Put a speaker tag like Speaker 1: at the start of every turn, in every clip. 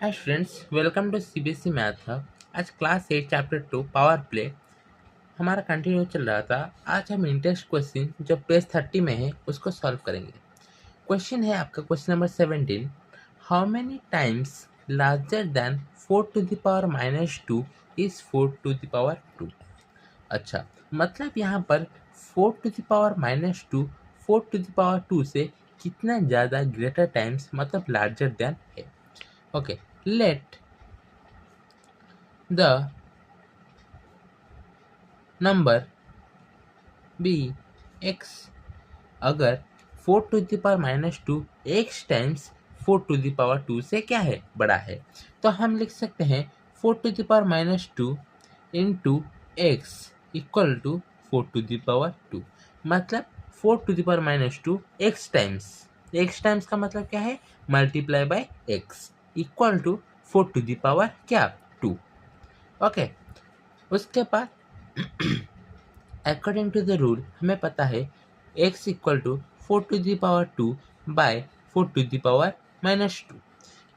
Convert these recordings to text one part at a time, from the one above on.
Speaker 1: Hi students, welcome to CBSE math hub. आज class 8 chapter 2 power play हमारा continue चल रहा था। आज हम इंटरेस्ट क्वेश्चन जो पेज 30 में है उसको सॉल्व करेंगे। क्वेश्चन है आपका question number 17। How many times larger than 4 to the power minus 2 is 4 to the power 2। अच्छा, मतलब यहाँ पर 4 to the power minus 2 4 to the power 2 से कितना ज़्यादा ग्रेटर टाइम्स मतलब लार्जर देन है। Okay, let the number be x। अगर 4 to the power minus 2 x times 4 to the power 2 से क्या है, बड़ा है, तो हम लिख सकते हैं 4 to the power minus 2 into x equal to 4 to the power 2। मतलब 4 to the power minus 2 x times का मतलब क्या है, multiply by x equal to 4 to the power क्या 2। ओके, उसके बाद अकॉर्डिंग टू द रूल हमें पता है x equal to 4 to the power 2 by 4 to the power minus 2।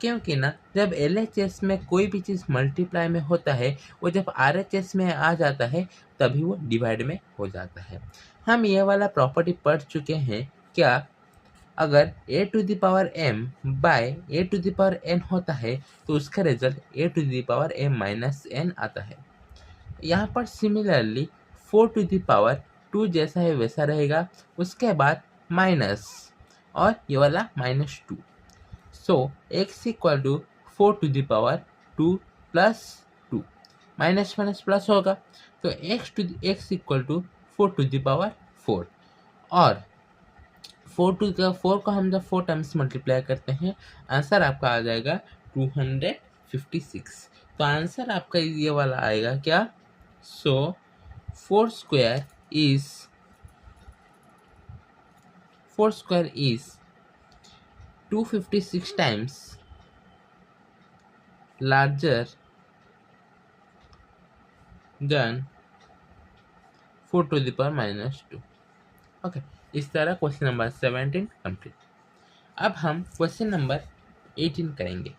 Speaker 1: क्योंकि ना जब LHS में कोई भी चीज़ मल्टीप्लाई में होता है, वो जब RHS में आ जाता है तभी वो डिवाइड में हो जाता है। हम ये वाला प्रॉपर्टी पढ़ चुके हैं क्या, अगर a to the power m by a to the power n होता है तो उसका result a to the power m minus n आता है। यहाँ पर सिमिलरली 4 टू द पावर 2 जैसा है वैसा रहेगा, उसके बाद माइनस और ये वाला minus 2। So x equal to 4 to the power 2 plus 2, minus minus plus होगा तो x equal to 4 to the power 4। और 4 को हम जब 4 टाइम्स मल्टीप्लाई करते हैं आंसर आपका आ जाएगा 256। तो आंसर आपका ये वाला आएगा क्या, so 4 square is 256 times larger than 4 to the power minus 2। Okay, इस तरह क्वेश्चन नंबर 17 कंप्लीट। अब हम क्वेश्चन नंबर 18 करेंगे।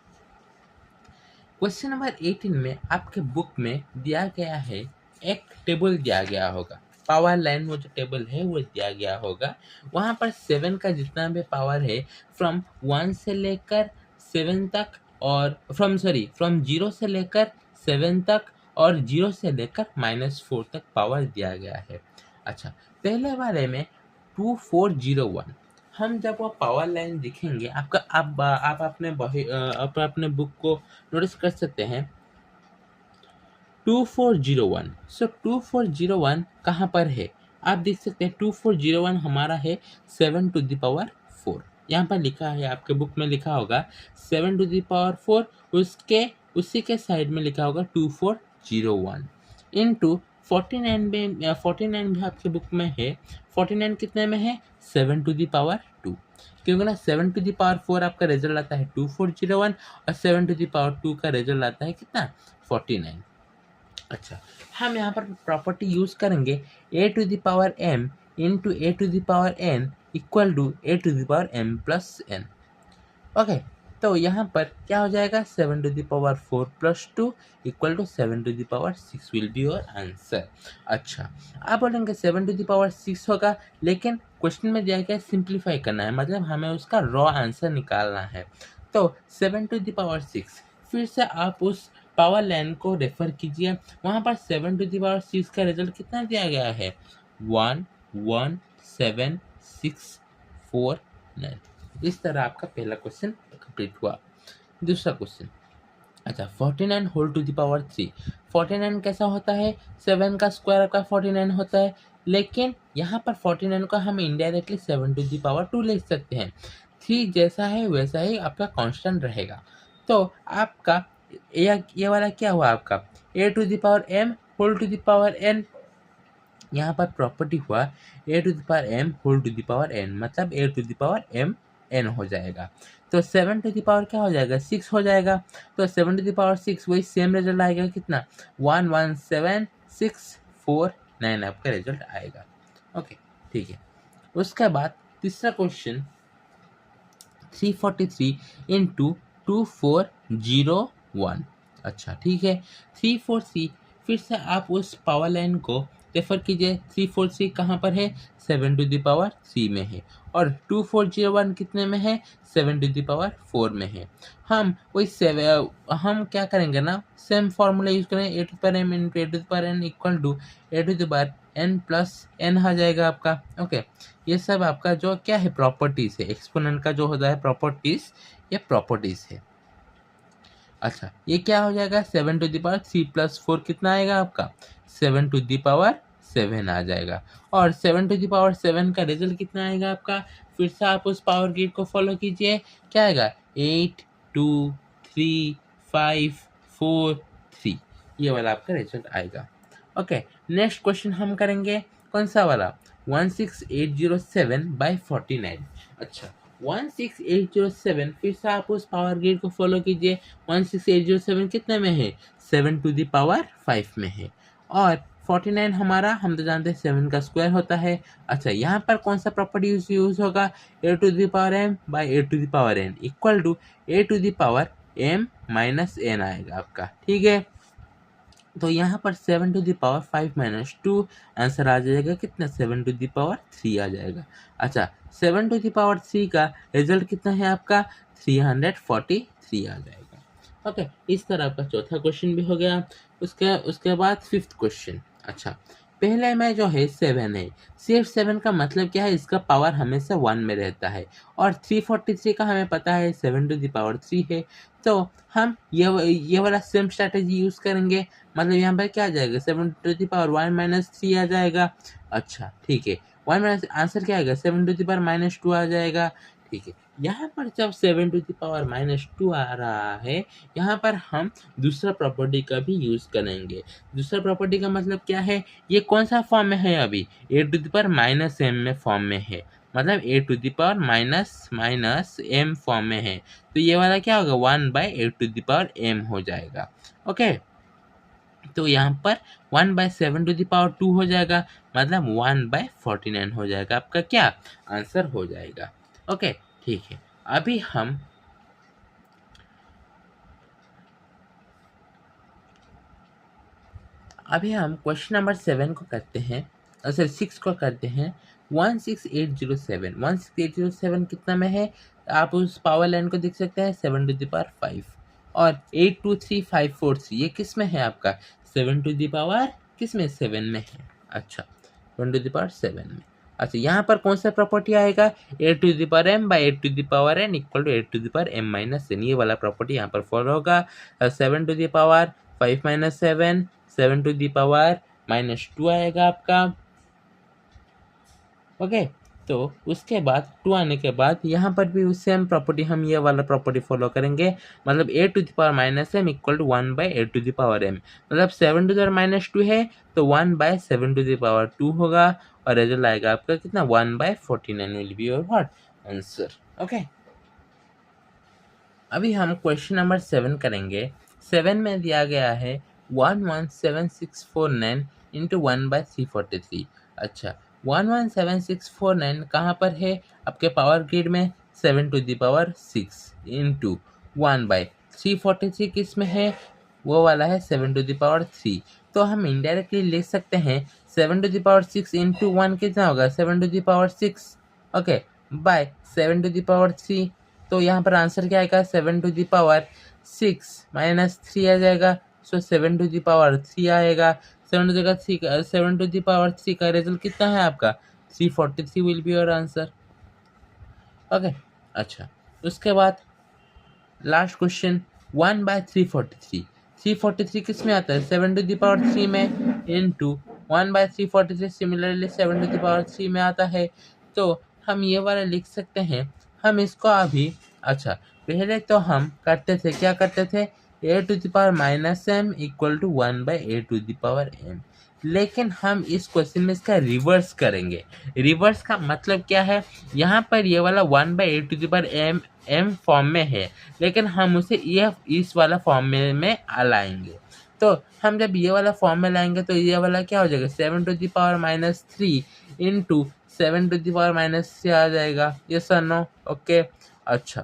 Speaker 1: क्वेश्चन नंबर 18 में आपके बुक में दिया गया है, एक टेबल दिया गया होगा, पावर लाइन वो जो टेबल है वो दिया गया होगा। वहाँ पर 7 का जितना भी पावर है फ्रॉम 1 से लेकर 7 तक, और फ्रॉम 0 से लेकर 7 तक और 0 से लेकर -4 तक पावर दिया गया है। अच्छा, पहले वाले में 2401, हम जब वो पावर लाइन दिखेंगे आपका, आप अपने बुक को नोटिस कर सकते हैं 2401। सो 2401 कहाँ पर है, आप देख सकते हैं 2401 हमारा है 7 टू द पावर 4। यहाँ पर लिखा है, आपके बुक में लिखा होगा 7 टू द पावर 4, उसी के साइड में लिखा होगा 2401 इंटू 49 भी आपके बुक में है। 49 कितने में है, 7 टू द पावर 2, क्योंकि ना 7 टू द पावर 4 आपका रिजल्ट आता है 2401 और 7 टू द पावर 2 का रिजल्ट आता है कितना, 49। अच्छा, हम यहाँ पर प्रॉपर्टी यूज करेंगे a to the power m into a to the power n equal to a to the power m plus n। Okay, तो यहाँ पर क्या हो जाएगा, 7 to the power 4 plus 2 equal to 7 to the power 6 will be your answer. अच्छा, आप बोलेंगे 7 to the power 6 होगा, लेकिन क्वेश्चन में दिया गया सिंप्लीफाई करना है, मतलब हमें उसका रॉ आंसर निकालना है। तो 7 टू द पावर 6, फिर से आप उस पावर लाइन को रेफर कीजिए, वहाँ पर 7 टू द पावर 6 का रिजल्ट कितना दिया गया है, 1 1 7 6 4 9। इस तरह आपका पहला क्वेश्चन कंप्लीट हुआ। दूसरा क्वेश्चन, अच्छा 49 होल टू द पावर 3, 49 कैसा होता है, 7 का स्क्वायर का 49 होता है, लेकिन यहाँ पर 49 को हम इनडायरेक्टली 7 टू द पावर 2 लिख सकते हैं। 3 जैसा है वैसा ही आपका कांस्टेंट रहेगा। तो आपका ये वाला क्या हुआ, आपका a to the power m whole to the power n, यहाँ पर प्रॉपर्टी हुआ a to the power m whole to the power n, मतलब a to the power m n हो जाएगा। तो 7 टू द पावर क्या हो जाएगा, 6 हो जाएगा। तो 7 टू द पावर 6 वही सेम रिजल्ट आएगा, कितना, 1 1 7 6 4 9 आपका रिजल्ट आएगा। ओके, ठीक है। उसके बाद तीसरा क्वेश्चन 343 इंटू 2401। अच्छा ठीक है, 34C, फिर से आप उस पावर लाइन को रेफर कीजिए। 34C कहाँ पर है? 7⁻³ में है। और 2401 कितने में है? 7⁻4 में है। हम हम क्या करेंगे ना, सेम फॉर्मूला यूज करें, a⁻m into a⁻n equal to a⁻n plus n आ जाएगा आपका। ओके, ये सब आपका जो क्या है, प्रॉपर्टीज है। एक्सपोनेंट का जो होता है प्रॉपर्टीज, ये प्रॉपर्टीज है। अच्छा, ये क्या हो जाएगा? 7⁻³ प्लस 4 कितना आएगा आपका? 7⁻7 आ जाएगा। और 7⁻7 का रिजल्ट कितना आएगा आपका? फिर से आप उस पावर ग्रिड को फॉलो कीजिए। क्या आएगा? 8 2 3 5 4 3, ये वाला आपका रिजल्ट आएगा। ओके, नेक्स्ट क्वेश्चन हम करेंगे कौन सा वाला? 16807/49। अच्छा, 16807, फिर से आप उस पावर ग्रिड को फॉलो कीजिए। 16807 कितने में है? 7⁵ में है। और 49 हमारा, हम तो जानते हैं 7 का स्क्वायर होता है। अच्छा, यहाँ पर कौन सा प्रॉपर्टी यूज होगा? a⁻m/a⁻n इक्वल टू a⁻m-n आएगा आपका। ठीक है, तो यहाँ पर 7⁵ आंसर आ जाएगा कितना? 7⁻³ आ जाएगा। अच्छा, 7⁻³ का रिजल्ट कितना है आपका? 343 आ जाएगा। ओके, इस तरह आपका चौथा क्वेश्चन भी हो गया। उसके बाद फिफ्थ क्वेश्चन। अच्छा, पहले में जो है 7 है, सिर्फ 7 का मतलब क्या है? इसका पावर हमेशा 1 में रहता है। और 343 का हमें पता है 7⁻³ है। तो हम ये वाला सेम स्ट्रैटेजी यूज करेंगे। मतलब यहाँ पर क्या आ जाएगा? 7⁻1 - 3 आ जाएगा। अच्छा ठीक है, 1 माइनस आंसर क्या आएगा? 7⁻2 आ जाएगा। ठीक है, यहाँ पर जब 7⁻2 आ रहा है, यहाँ पर हम दूसरा प्रॉपर्टी का भी यूज करेंगे। दूसरा प्रॉपर्टी का मतलब क्या है? ये कौन सा फॉर्म में है अभी? a⁻m में फॉर्म में है। मतलब a⁻m फॉर्म में है। तो ये वाला क्या होगा? 1/a⁻m हो जाएगा। ओके, तो यहाँ पर 1/7⁻2 हो जाएगा। मतलब 1/49 हो जाएगा आपका क्या आंसर हो जाएगा। ओके ठीक है, अभी हम क्वेश्चन नंबर 7 को करते हैं, सॉरी 6 को करते हैं। 16807 कितना में है? आप उस पावर लाइन को देख सकते हैं, 7⁵ और 823543 ये किस में है आपका? 7⁻, किस में? 7 में है। अच्छा, 7 में। अच्छा, यहाँ पर कौन सा प्रॉपर्टी आएगा? a⁻m/a⁻n इक्वल टू a⁻m-n, ये वाला प्रॉपर्टी यहाँ पर फॉलो होगा। 7⁵5 - 7, 7⁻2 आएगा आपका। ओके, तो उसके बाद 2 आने के बाद यहाँ पर भी सेम प्रॉपर्टी, हम ये वाला प्रॉपर्टी फॉलो करेंगे। मतलब a⁻m इक्वल टू 1/a⁻m। मतलब 7⁻2 है तो 1/7⁻2 होगा। और रिजल्ट आएगा आपका कितना? 1/49 will be your what answer. Okay, अभी हम क्वेश्चन नंबर 7 करेंगे। 7 में दिया गया है 117,649 इंटू 1/343। अच्छा, 117,649 कहाँ पर है? आपके पावर ग्रिड में 7⁶ इंटू 1/343 किस में है? वो वाला है 7⁻3। तो हम इनडायरेक्टली लिख सकते हैं 7⁶ इंटू 1 कितना होगा? 7⁶ ओके, बाय 7⁻3। तो यहाँ पर आंसर क्या आएगा? 7⁶ माइनस 3 आ जाएगा। सो 7⁻3 आएगा। 7⁻3 का रिजल्ट कितना है आपका? 343 will be your answer. Okay, अच्छा, उसके बाद लास्ट क्वेश्चन 1/343। 343 किस में आता है? 7⁻3 में इंटू 1/343 सिमिलरली 7⁻3 में आता है। तो हम ये वाला लिख सकते हैं। हम इसको अभी, अच्छा पहले तो हम करते थे, क्या करते थे? a⁻m equal to 1/a⁻m। लेकिन हम इस क्वेश्चन में इसका रिवर्स करेंगे। रिवर्स का मतलब क्या है? यहाँ पर ये वाला 1/a⁻m फॉर्म में है, लेकिन हम उसे ये इस वाला फॉर्म में लाएंगे। तो हम जब ये वाला फॉर्म में लाएंगे तो ये वाला क्या हो जाएगा? 7⁻³ इंटू 7⁻³ आ जाएगा। ये सर नो? ओके, अच्छा,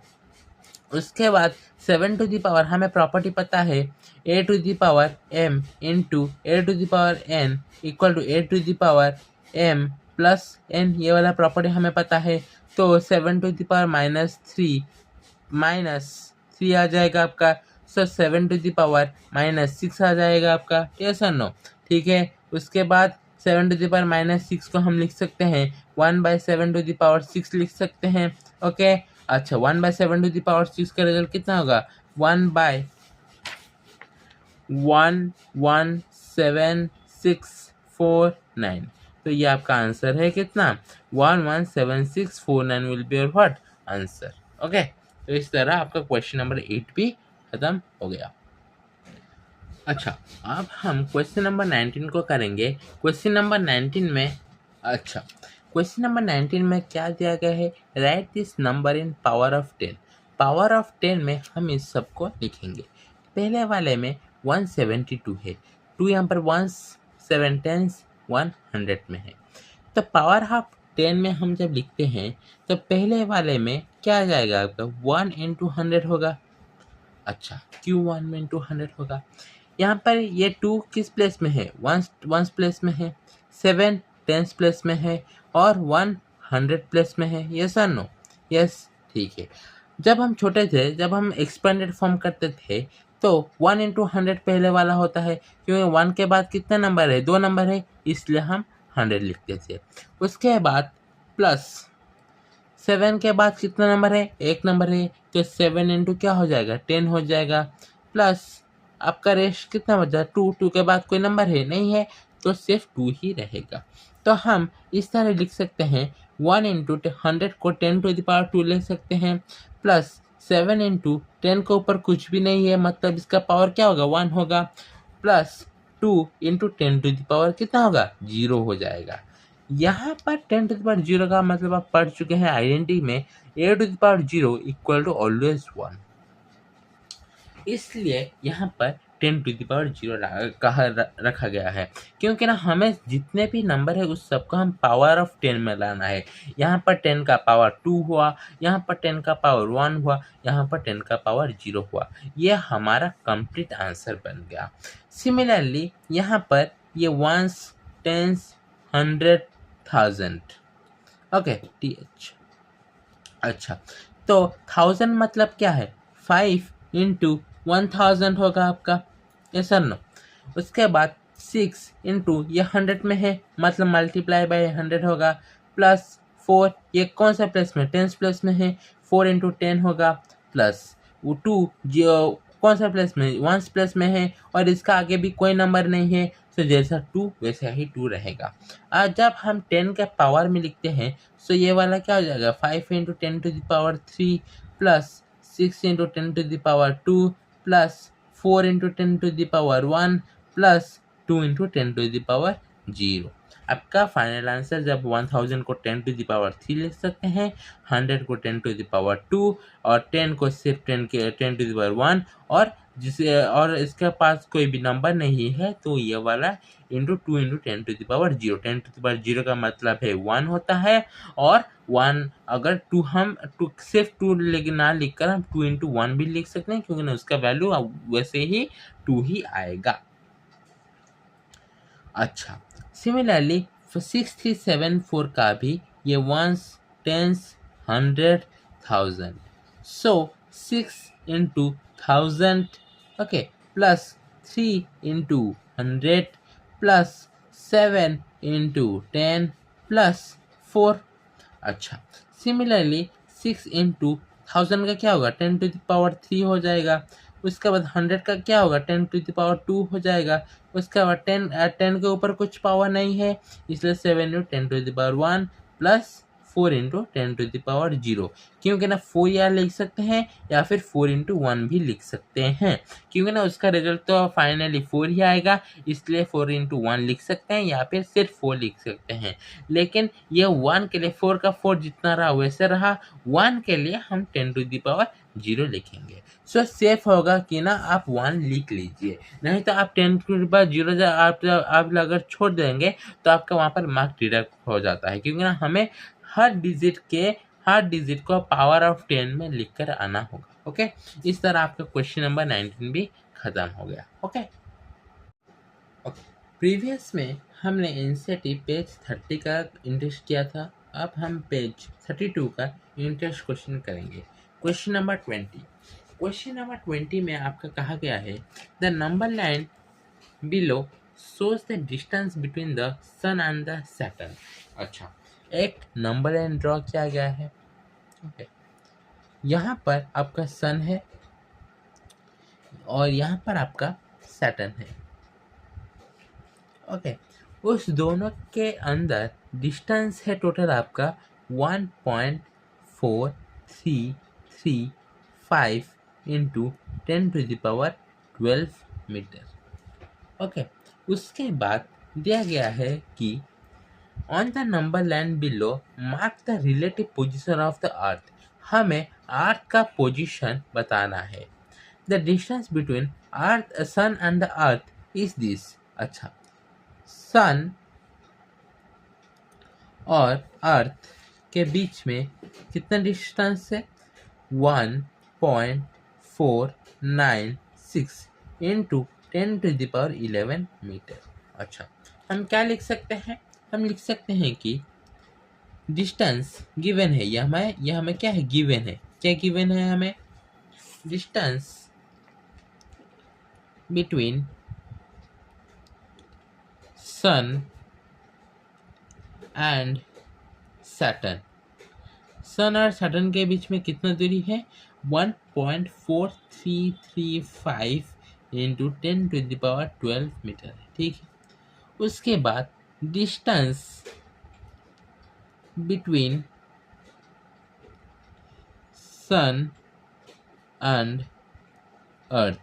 Speaker 1: उसके बाद 7 टू द पावर हमें प्रॉपर्टी पता है a to the power m into a to the power n equal to a to the power m plus n, ये वाला प्रॉपर्टी हमें पता है। तो 7 टू द पावर -3 आ जाएगा आपका। सो 7 टू द पावर -6 आ जाएगा आपका। यस और नो? ठीक है। उसके बाद 7 टू द पावर -6 को हम लिख सकते हैं 1/7 टू द पावर 6 लिख सकते हैं। ओके। अच्छा, 1/7 टू द पावर 6 का रिजल्ट कितना होगा? 1/117,649। तो ये आपका आंसर है कितना? 117,649 will be your what answer. Okay. तो इस तरह आपका क्वेश्चन नंबर 8 भी खत्म हो गया। अच्छा, अब हम क्वेश्चन नंबर 19 को करेंगे। क्वेश्चन नंबर 19 में क्या दिया गया है? Right this number in power of 10। Power of 10 में हम इस सबको लिखेंगे। पहले वाले में 172 है, 2 यहाँ पर 1 7 10 100 में है। तो पावर ऑफ 10 में हम जब लिखते हैं तो पहले वाले में क्या आ जाएगा आपका? 1 इंटू 100 होगा। अच्छा, क्यों 1 इंटू 100 होगा? यहाँ पर ये 2 किस प्लेस में है? 1 प्लेस में है, 7 10 प्लेस में है और 1 100 प्लेस में है। यस और नो? यस। ठीक है। जब हम छोटे थे, जब हम एक्सपेंडेड फॉर्म करते थे तो 1 इंटू 100 पहले वाला होता है, क्योंकि 1 के बाद कितने नंबर है? 2 नंबर है, इसलिए हम 100 लिखते थे। उसके बाद प्लस 7 के बाद कितना नंबर है? 1 नंबर है, तो 7 इंटू क्या हो जाएगा? 10 हो जाएगा। प्लस आपका रेश कितना बचा? 2 के बाद कोई नंबर है नहीं है, तो सिर्फ 2 ही रहेगा। तो हम इस तरह लिख सकते हैं 1 इंटू 100 को 10 टू द पावर 2 लिख सकते हैं, प्लस 7 इंटू 10 के ऊपर कुछ भी नहीं है, मतलब इसका पावर क्या होगा? 1 होगा, plus 2 into 10 to the power कितना होगा? 0 हो जाएगा। यहाँ पर 10 टू द पावर 0 का मतलब आप पढ़ चुके हैं आइडेंटिटी में, a to the power 0 equal to always 1। इसलिए यहाँ पर 10 टू द पावर 0 रखा गया है, क्योंकि ना हमें जितने भी नंबर है उस सबको हम पावर ऑफ 10 में लाना है। यहाँ पर 10 का पावर 2 हुआ, यहाँ पर 10 का पावर 1 हुआ, यहाँ पर 10 का पावर 0 हुआ। ये हमारा कंप्लीट आंसर बन गया। सिमिलरली यहाँ पर ये 1s 10s 100 1000। Okay, TH। अच्छा, तो 1000 मतलब क्या है? 5 इंटू 1000 होगा आपका। यस और नो? उसके बाद 6 इंटू ये 100 में है, मतलब मल्टीप्लाई बाय 100 होगा, प्लस 4, ये कौन सा प्लेस में? 10 प्लेस में है, 4 इंटू 10 होगा, प्लस 2 जो कौन सा प्लेस में? 1 प्लेस में है, और इसका आगे भी कोई नंबर नहीं है, तो जैसा 2 वैसा ही 2 रहेगा। आज जब हम 10 के पावर में लिखते हैं तो ये वाला क्या हो जाएगा? 5 into 10 to the power 3 plus 6 into 10 to the power 2 plus 4 into 10 to the power 1 plus 2 into 10 to the power 0। आपका फाइनल आंसर जब 1000 को 10 टू द पावर 3 लिख सकते हैं, 100 को 10 टू द पावर 2 और 10 को सिर्फ 10 टू द पावर 1, और इसके पास कोई भी नंबर नहीं है, तो ये वाला into 2 into 10 to the power 0। 10 to the power 0 का मतलब है 1 होता है, और 1 अगर 2 हम सिर्फ 2 ना लिखकर हम 2 इंटू 1 भी लिख सकते हैं, क्योंकि ना उसका वैल्यू वैसे ही 2 ही आएगा। अच्छा, सिमिलरली 6374 का भी ये 1s 10s 100 1000। सो 6 into 1000, okay, plus 3 into 100 plus 7 into 10 plus 4। अच्छा, सिमिलरली 6 इंटू 1000 का क्या होगा? 10 टू द पावर 3 हो जाएगा। उसके बाद 100 का क्या होगा? 10 टू द पावर 2 हो जाएगा। उसके बाद 10 के ऊपर कुछ पावर नहीं है, इसलिए 7 into 10 to the power 1 plus 4 into 10 to the power 0, क्योंकि ना 4 या लिख सकते हैं या फिर 4 इंटू 1 भी लिख सकते हैं, क्योंकि ना उसका रिजल्ट तो फाइनली 4 ही आएगा, इसलिए 4 इंटू 1 लिख सकते हैं या फिर सिर्फ 4 लिख सकते हैं। लेकिन ये 1 के लिए 4 का 4 जितना रहा वैसे रहा, 1 के लिए हम 10 टू द पावर 0 लिखेंगे। सो सेफ होगा कि ना आप 1 लिख लीजिए, नहीं तो आप 10 टू द पावर 0 आप अगर छोड़ देंगे तो आपका वहाँ पर मार्क डिडक्ट हो जाता है, क्योंकि ना हमें हर डिजिट को पावर ऑफ 10 में लिखकर आना होगा। ओके, इस तरह आपका क्वेश्चन नंबर 19 भी खत्म हो गया। ओके, प्रीवियस में हमने एनसीईआरटी पेज 30 का इंटरेस्ट किया था। अब हम पेज 32 का इंटरेस्ट क्वेश्चन करेंगे। Question number 20। क्वेश्चन नंबर 20 में आपका कहा गया है the number line below shows the distance between the sun and the Saturn। अच्छा, एक नंबर लाइन ड्रॉ किया गया है। ओके, यहाँ पर आपका सन है और यहाँ पर आपका सैटर्न है। ओके, उस दोनों के अंदर डिस्टेंस है टोटल आपका 1.4335 इंटू 10⁻12 मीटर। ओके, उसके बाद दिया गया है कि on the number line below mark the relative position of the earth. हमें अर्थ का पोजीशन बताना है। The distance between earth sun and the earth is this. अच्छा, सन और अर्थ के बीच में कितना डिस्टेंस है? 1.496 इंटू 10⁻11 मीटर। अच्छा, हम क्या लिख सकते हैं? हम लिख सकते हैं कि डिस्टेंस गिवन है, यह हमें क्या है? गिवन है। क्या गिवन है हमें? Distance between sun and Saturn. Sun और सैटर्न के बीच में कितना दूरी है? 1.4335 इंटू 10⁻12 मीटर है। ठीक है, उसके बाद distance between sun and earth.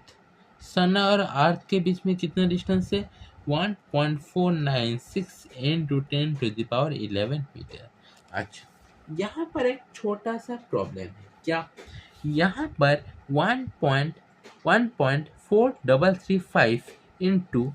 Speaker 1: Sun और अर्थ के बीच में कितना डिस्टेंस है? 1.496 इंटू 10⁻11 मीटर। अच्छा, यहाँ पर एक छोटा सा प्रॉब्लम है। क्या? यहाँ पर 1.4335 इंटू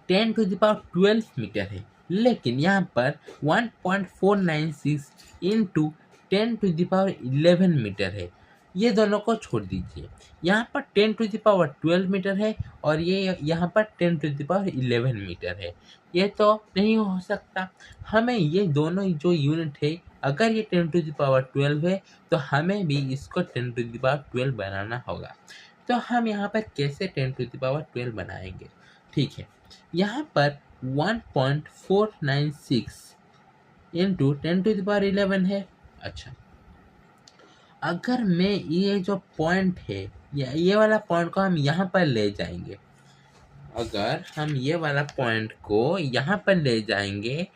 Speaker 1: 10⁻12 मीटर है, लेकिन यहाँ पर 1.496 इंटू 10⁻11 मीटर है। ये दोनों को छोड़ दीजिए। यहाँ पर 10⁻12 मीटर है और ये यहाँ पर 10⁻11 मीटर है। ये तो नहीं हो सकता। हमें ये दोनों जो यूनिट है, अगर ये 10⁻12 है तो हमें भी इसको 10⁻12 बनाना होगा। तो हम यहाँ पर कैसे 10⁻12 बनाएंगे? ठीक है, यहाँ पर 1.496 इंटू 10⁻11 है। अच्छा, अगर मैं ये जो पॉइंट है, ये वाला पॉइंट को हम यहाँ पर ले जाएंगे, अगर हम ये वाला पॉइंट को यहाँ पर ले जाएंगे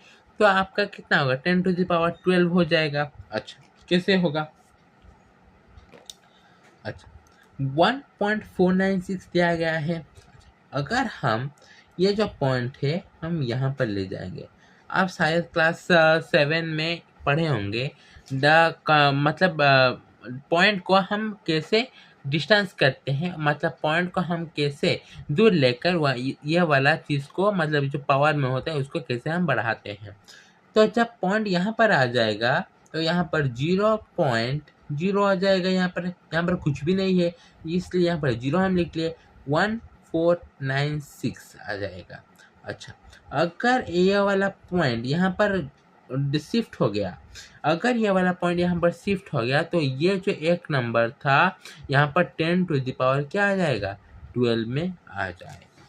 Speaker 1: तो आपका कितना होगा? 10⁻12 हो जाएगा। अच्छा, कैसे होगा? अच्छा, 1.496 दिया गया है। अगर हम ये जो पॉइंट है हम यहाँ पर ले जाएंगे, आप शायद क्लास 7 में पढ़े होंगे मतलब पॉइंट को हम कैसे डिस्टेंस करते हैं, मतलब पॉइंट को हम कैसे दूर लेकर ये वाला चीज़ को, मतलब जो पावर में होता है उसको कैसे हम बढ़ाते हैं। तो जब पॉइंट यहाँ पर आ जाएगा तो यहाँ पर 0.0 आ जाएगा। यहाँ पर कुछ भी नहीं है, इसलिए यहाँ पर 0 हम लिख लिए, 1.496 आ जाएगा। अच्छा, अगर ये वाला पॉइंट यहाँ पर शिफ्ट हो गया, अगर ये वाला पॉइंट यहाँ पर शिफ्ट हो गया तो ये जो एक नंबर था यहाँ पर 10⁻ क्या आ जाएगा? 12 में आ जाएगा।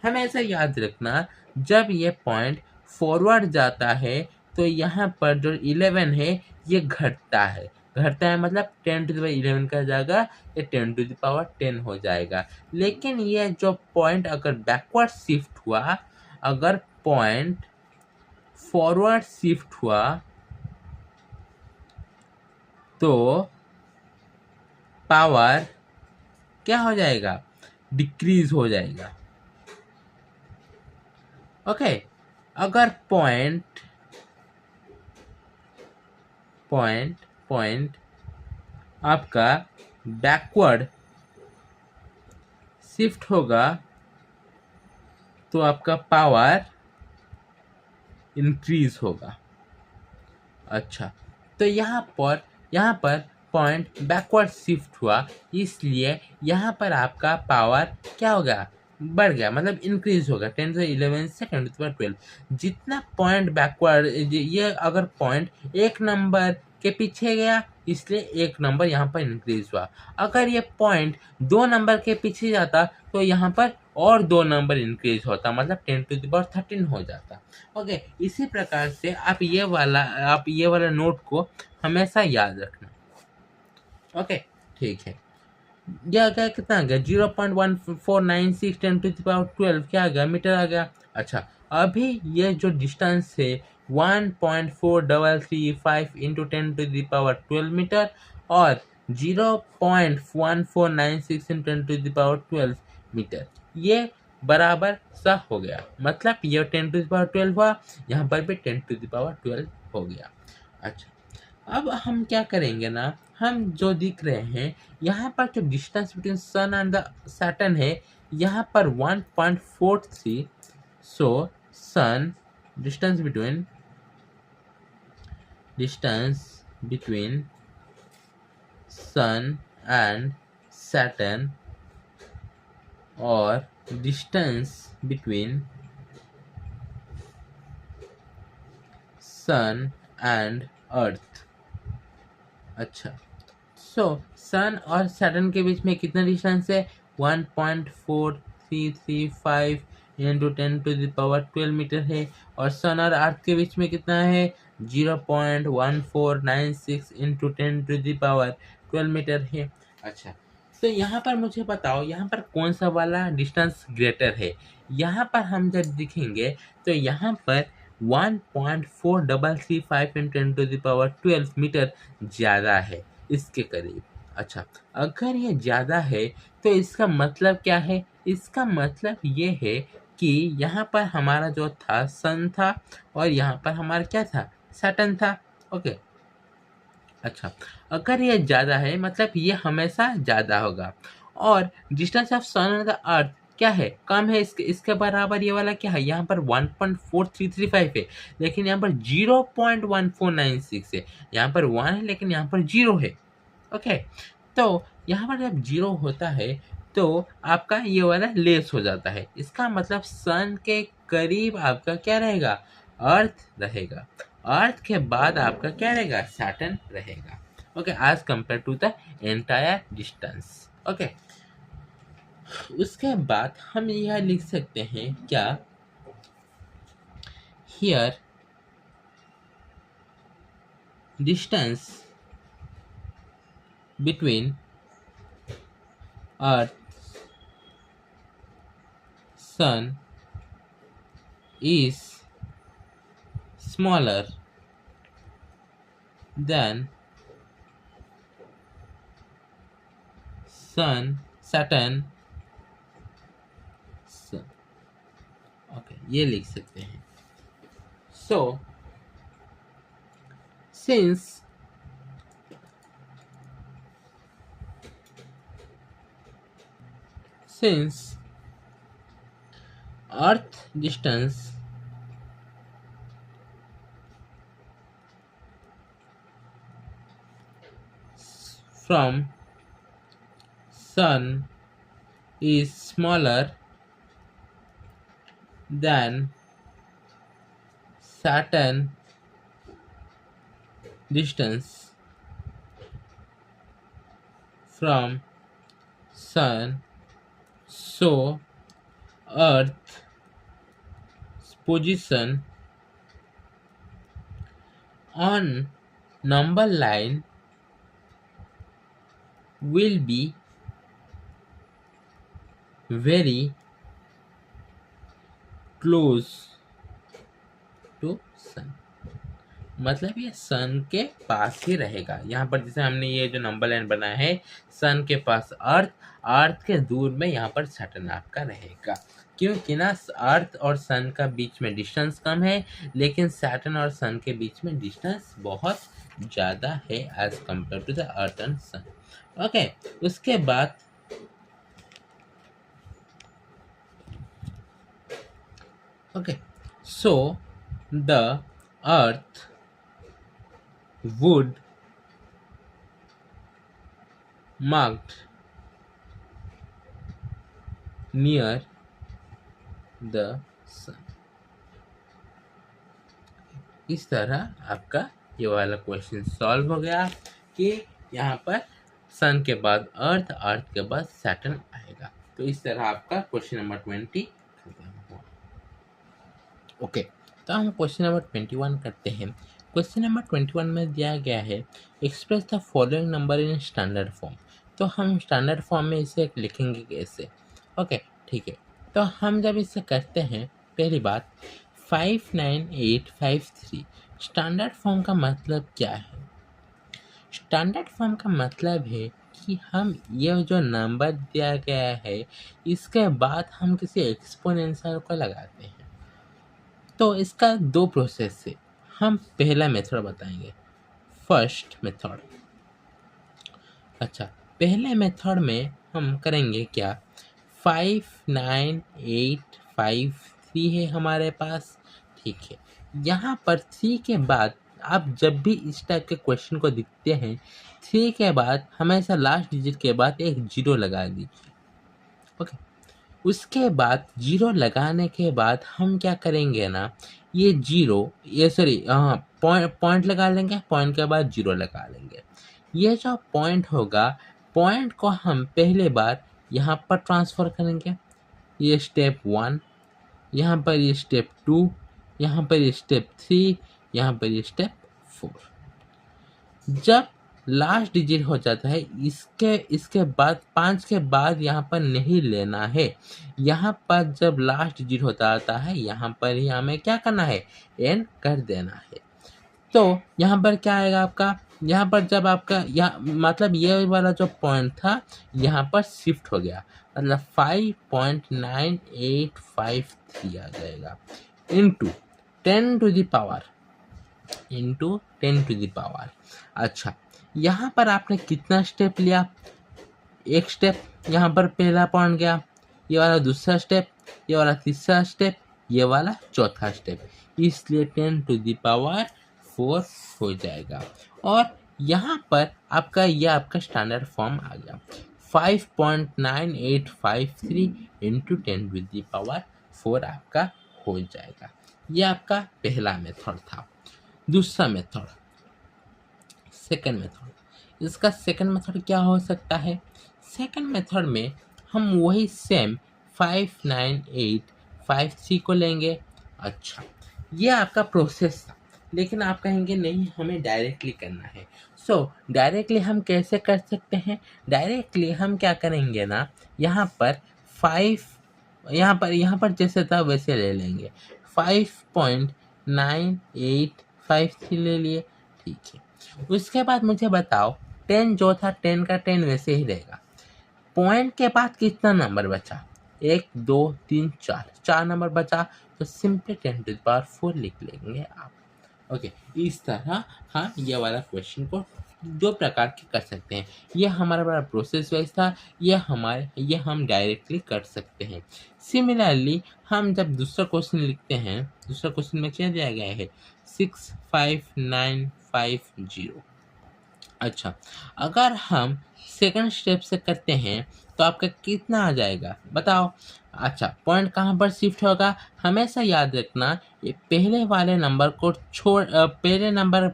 Speaker 1: हमें ऐसा याद रखना, जब ये पॉइंट फॉरवर्ड जाता है तो यहाँ पर जो 11 है ये घटता है मतलब 10⁻11 का जाएगा, ये 10⁻10 हो जाएगा। लेकिन ये जो पॉइंट अगर बैकवर्ड शिफ्ट हुआ, अगर पॉइंट फॉरवर्ड शिफ्ट हुआ तो पावर क्या हो जाएगा? डिक्रीज हो जाएगा। ओके, अगर पॉइंट आपका बैकवर्ड शिफ्ट होगा तो आपका पावर इंक्रीज होगा। अच्छा, तो यहाँ पर पॉइंट बैकवर्ड शिफ्ट हुआ, इसलिए यहाँ पर आपका पावर क्या होगा, बढ़ गया, मतलब इंक्रीज होगा 10 to 11 से 10 to the power 12। जितना पॉइंट बैकवर्ड, ये अगर पॉइंट एक नंबर के पीछे गया इसलिए एक नंबर यहाँ पर इंक्रीज हुआ, अगर ये पॉइंट 2 नंबर के पीछे जाता तो यहाँ पर और 2 नंबर इंक्रीज होता, मतलब 10 to the power 13 हो जाता। ओके, इसी प्रकार से आप ये वाला नोट को हमेशा याद रखना। ओके, ठीक है। यह आ गया, कितना आ गया, 0.1496 10 to the power 12 क्या आ गया, मीटर आ गया। अच्छा, अभी ये जो डिस्टेंस है 1.4335 into 10 to the power 12 metre और 0.1496 into 10 to the power 12 metre, ये बराबर सा हो गया, मतलब ये 10 to the power 12 हुआ, यहाँ पर भी 10 to the power 12 हो गया। अच्छा, अब हम क्या करेंगे ना, हम जो दिख रहे हैं यहाँ पर जो distance between sun and the Saturn है, यहाँ पर 1.43, so sun distance between sun and Saturn और distance between sun and earth. अच्छा, सो सन और सैटर्न के बीच में कितना डिस्टेंस है, 1.4335 into 10 to the power 12 metre है, और सन और अर्थ के बीच में कितना है, 0.1496 into 10 to the power 12 metre है। अच्छा, तो यहाँ पर मुझे बताओ, यहाँ पर कौन सा वाला डिस्टेंस ग्रेटर है। यहाँ पर हम जब दिखेंगे तो यहाँ पर 1.4335 into 10 to the power 12 metre ज़्यादा है इसके करीब। अच्छा, अगर ये ज़्यादा है तो इसका मतलब क्या है, इसका मतलब ये है कि यहाँ पर हमारा जो था सन था और यहाँ पर हमारा क्या था, सैटर्न था। ओके, अच्छा, अगर ये ज़्यादा है मतलब ये हमेशा ज़्यादा होगा, और distance of sun and the earth क्या है, कम है, इसके बराबर ये वाला क्या है, यहाँ पर 1.4335 है, लेकिन यहाँ पर 0.1496 है, यहाँ पर 1 है लेकिन यहाँ पर 0 है। ओके, तो यहाँ पर जब 0 होता है तो आपका ये वाला लेस हो जाता है, इसका मतलब सन के करीब आपका क्या रहेगा, अर्थ रहेगा, अर्थ के बाद आपका क्या रहेगा, सैटर्न रहेगा। Okay, as compare to the entire distance. Okay, उसके बाद हम यह लिख सकते हैं क्या, here distance between earth sun is smaller than Saturn sun। Okay, ये लिख सकते हैं। सो since Earth distance from Sun is smaller than Saturn distance from Sun, so Earth's position on number line will be very close to Sun। मतलब ये सन के पास ही रहेगा। यहाँ पर जैसे हमने ये जो नंबर लाइन बनाया है, सन के पास अर्थ, अर्थ के दूर में यहाँ पर सैटर्न आपका रहेगा, क्योंकि ना अर्थ और सन का बीच में डिस्टेंस कम है, लेकिन सैटर्न और सन के बीच में डिस्टेंस बहुत ज़्यादा है as compare to the earth and sun. Okay, उसके बाद okay, so the earth would marked near the sun। इस तरह आपका ये वाला क्वेश्चन सॉल्व हो गया कि यहाँ पर सन के बाद अर्थ, अर्थ के बाद सैटर्न आएगा। तो इस तरह आपका क्वेश्चन नंबर 20 खत्म हुआ। ओके, तो हम क्वेश्चन नंबर 21 करते हैं। क्वेश्चन नंबर 21 में दिया गया है express the following number in standard form. तो हम स्टैंडर्ड फॉर्म में इसे लिखेंगे कैसे? ओके, ठीक है। तो हम जब इसे करते हैं, पहली बात 59853 स्टैंडर्ड फॉर्म का मतलब क्या है? स्टैंडर्ड फॉर्म का मतलब है कि हम ये जो नंबर दिया गया है इसके बाद हम किसी एक्सपोनेंशियल को लगाते हैं। तो इसका दो प्रोसेस है। हम पहला मेथड बताएंगे, फर्स्ट मेथड। अच्छा, पहले मेथड में हम करेंगे क्या, 59853 है हमारे पास, ठीक है। यहाँ पर 3 के बाद आप जब भी इस टाइप के क्वेश्चन को दिखते हैं, 3 के बाद हमेशा लास्ट डिजिट के बाद एक 0 लगा दीजिए। ओके, उसके बाद 0 लगाने के बाद हम क्या करेंगे ना, ये 0, ये सॉरी पॉइंट लगा लेंगे, पॉइंट के बाद 0 लगा लेंगे। ये जो पॉइंट होगा, पॉइंट को हम पहले बार यहाँ पर ट्रांसफ़र करेंगे। ये स्टेप 1, यहाँ पर ये स्टेप 2, यहाँ पर ये स्टेप 3, यहाँ पर ये स्टेप 4। जब लास्ट डिजिट हो जाता है, इसके बाद 5 के बाद यहाँ पर नहीं लेना है। यहाँ पर जब लास्ट डिजिट हो जाता है, यहाँ पर ही हमें क्या करना है, एन कर देना है। तो यहाँ पर क्या आएगा आपका, यहाँ पर जब आपका यहाँ मतलब ये वाला जो पॉइंट था यहाँ पर शिफ्ट हो गया, मतलब 5.9853 आ जाएगा इंटू 10 टू द पावर। अच्छा, यहाँ पर आपने कितना स्टेप लिया, एक स्टेप, यहाँ पर पहला पॉइंट गया, ये वाला दूसरा स्टेप, ये वाला तीसरा स्टेप, ये वाला चौथा स्टेप, इसलिए 10 टू द पावर 4 हो जाएगा। और यहाँ पर आपका यह आपका स्टैंडर्ड फॉर्म आ गया, 5.9853 इंटू 10 टू द पावर 4 आपका हो जाएगा। यह आपका पहला मेथड था। दूसरा मेथड, सेकंड मेथड, इसका सेकंड मेथड क्या हो सकता है? सेकंड मेथड में हम वही सेम 59853 को लेंगे। अच्छा, ये आपका प्रोसेस था, लेकिन आप कहेंगे नहीं हमें डायरेक्टली करना है। डायरेक्टली हम कैसे कर सकते हैं? डायरेक्टली हम क्या करेंगे ना, यहाँ पर 5, यहाँ पर जैसे था वैसे ले लेंगे, 5.9853 ले लिए, ठीक है। उसके बाद मुझे बताओ 10 जो था 10 का 10 वैसे ही रहेगा। पॉइंट के बाद कितना नंबर बचा, 1 2 3 4 नंबर बचा, तो सिंपली 10 टू द पावर 4 लिख लेंगे आप। ओके, इस तरह हम ये वाला क्वेश्चन को दो प्रकार के कर सकते हैं। ये हमारा बड़ा प्रोसेस वाइज था, ये हम डायरेक्टली कर सकते हैं। सिमिलरली हम जब दूसरा क्वेश्चन लिखते हैं, दूसरा क्वेश्चन में क्या दिया गया है, 65950। अच्छा, अगर हम सेकंड स्टेप से करते हैं तो आपका कितना आ जाएगा बताओ। अच्छा, पॉइंट कहाँ पर शिफ्ट होगा, हमेशा याद रखना, ये पहले वाले नंबर को पहले नंबर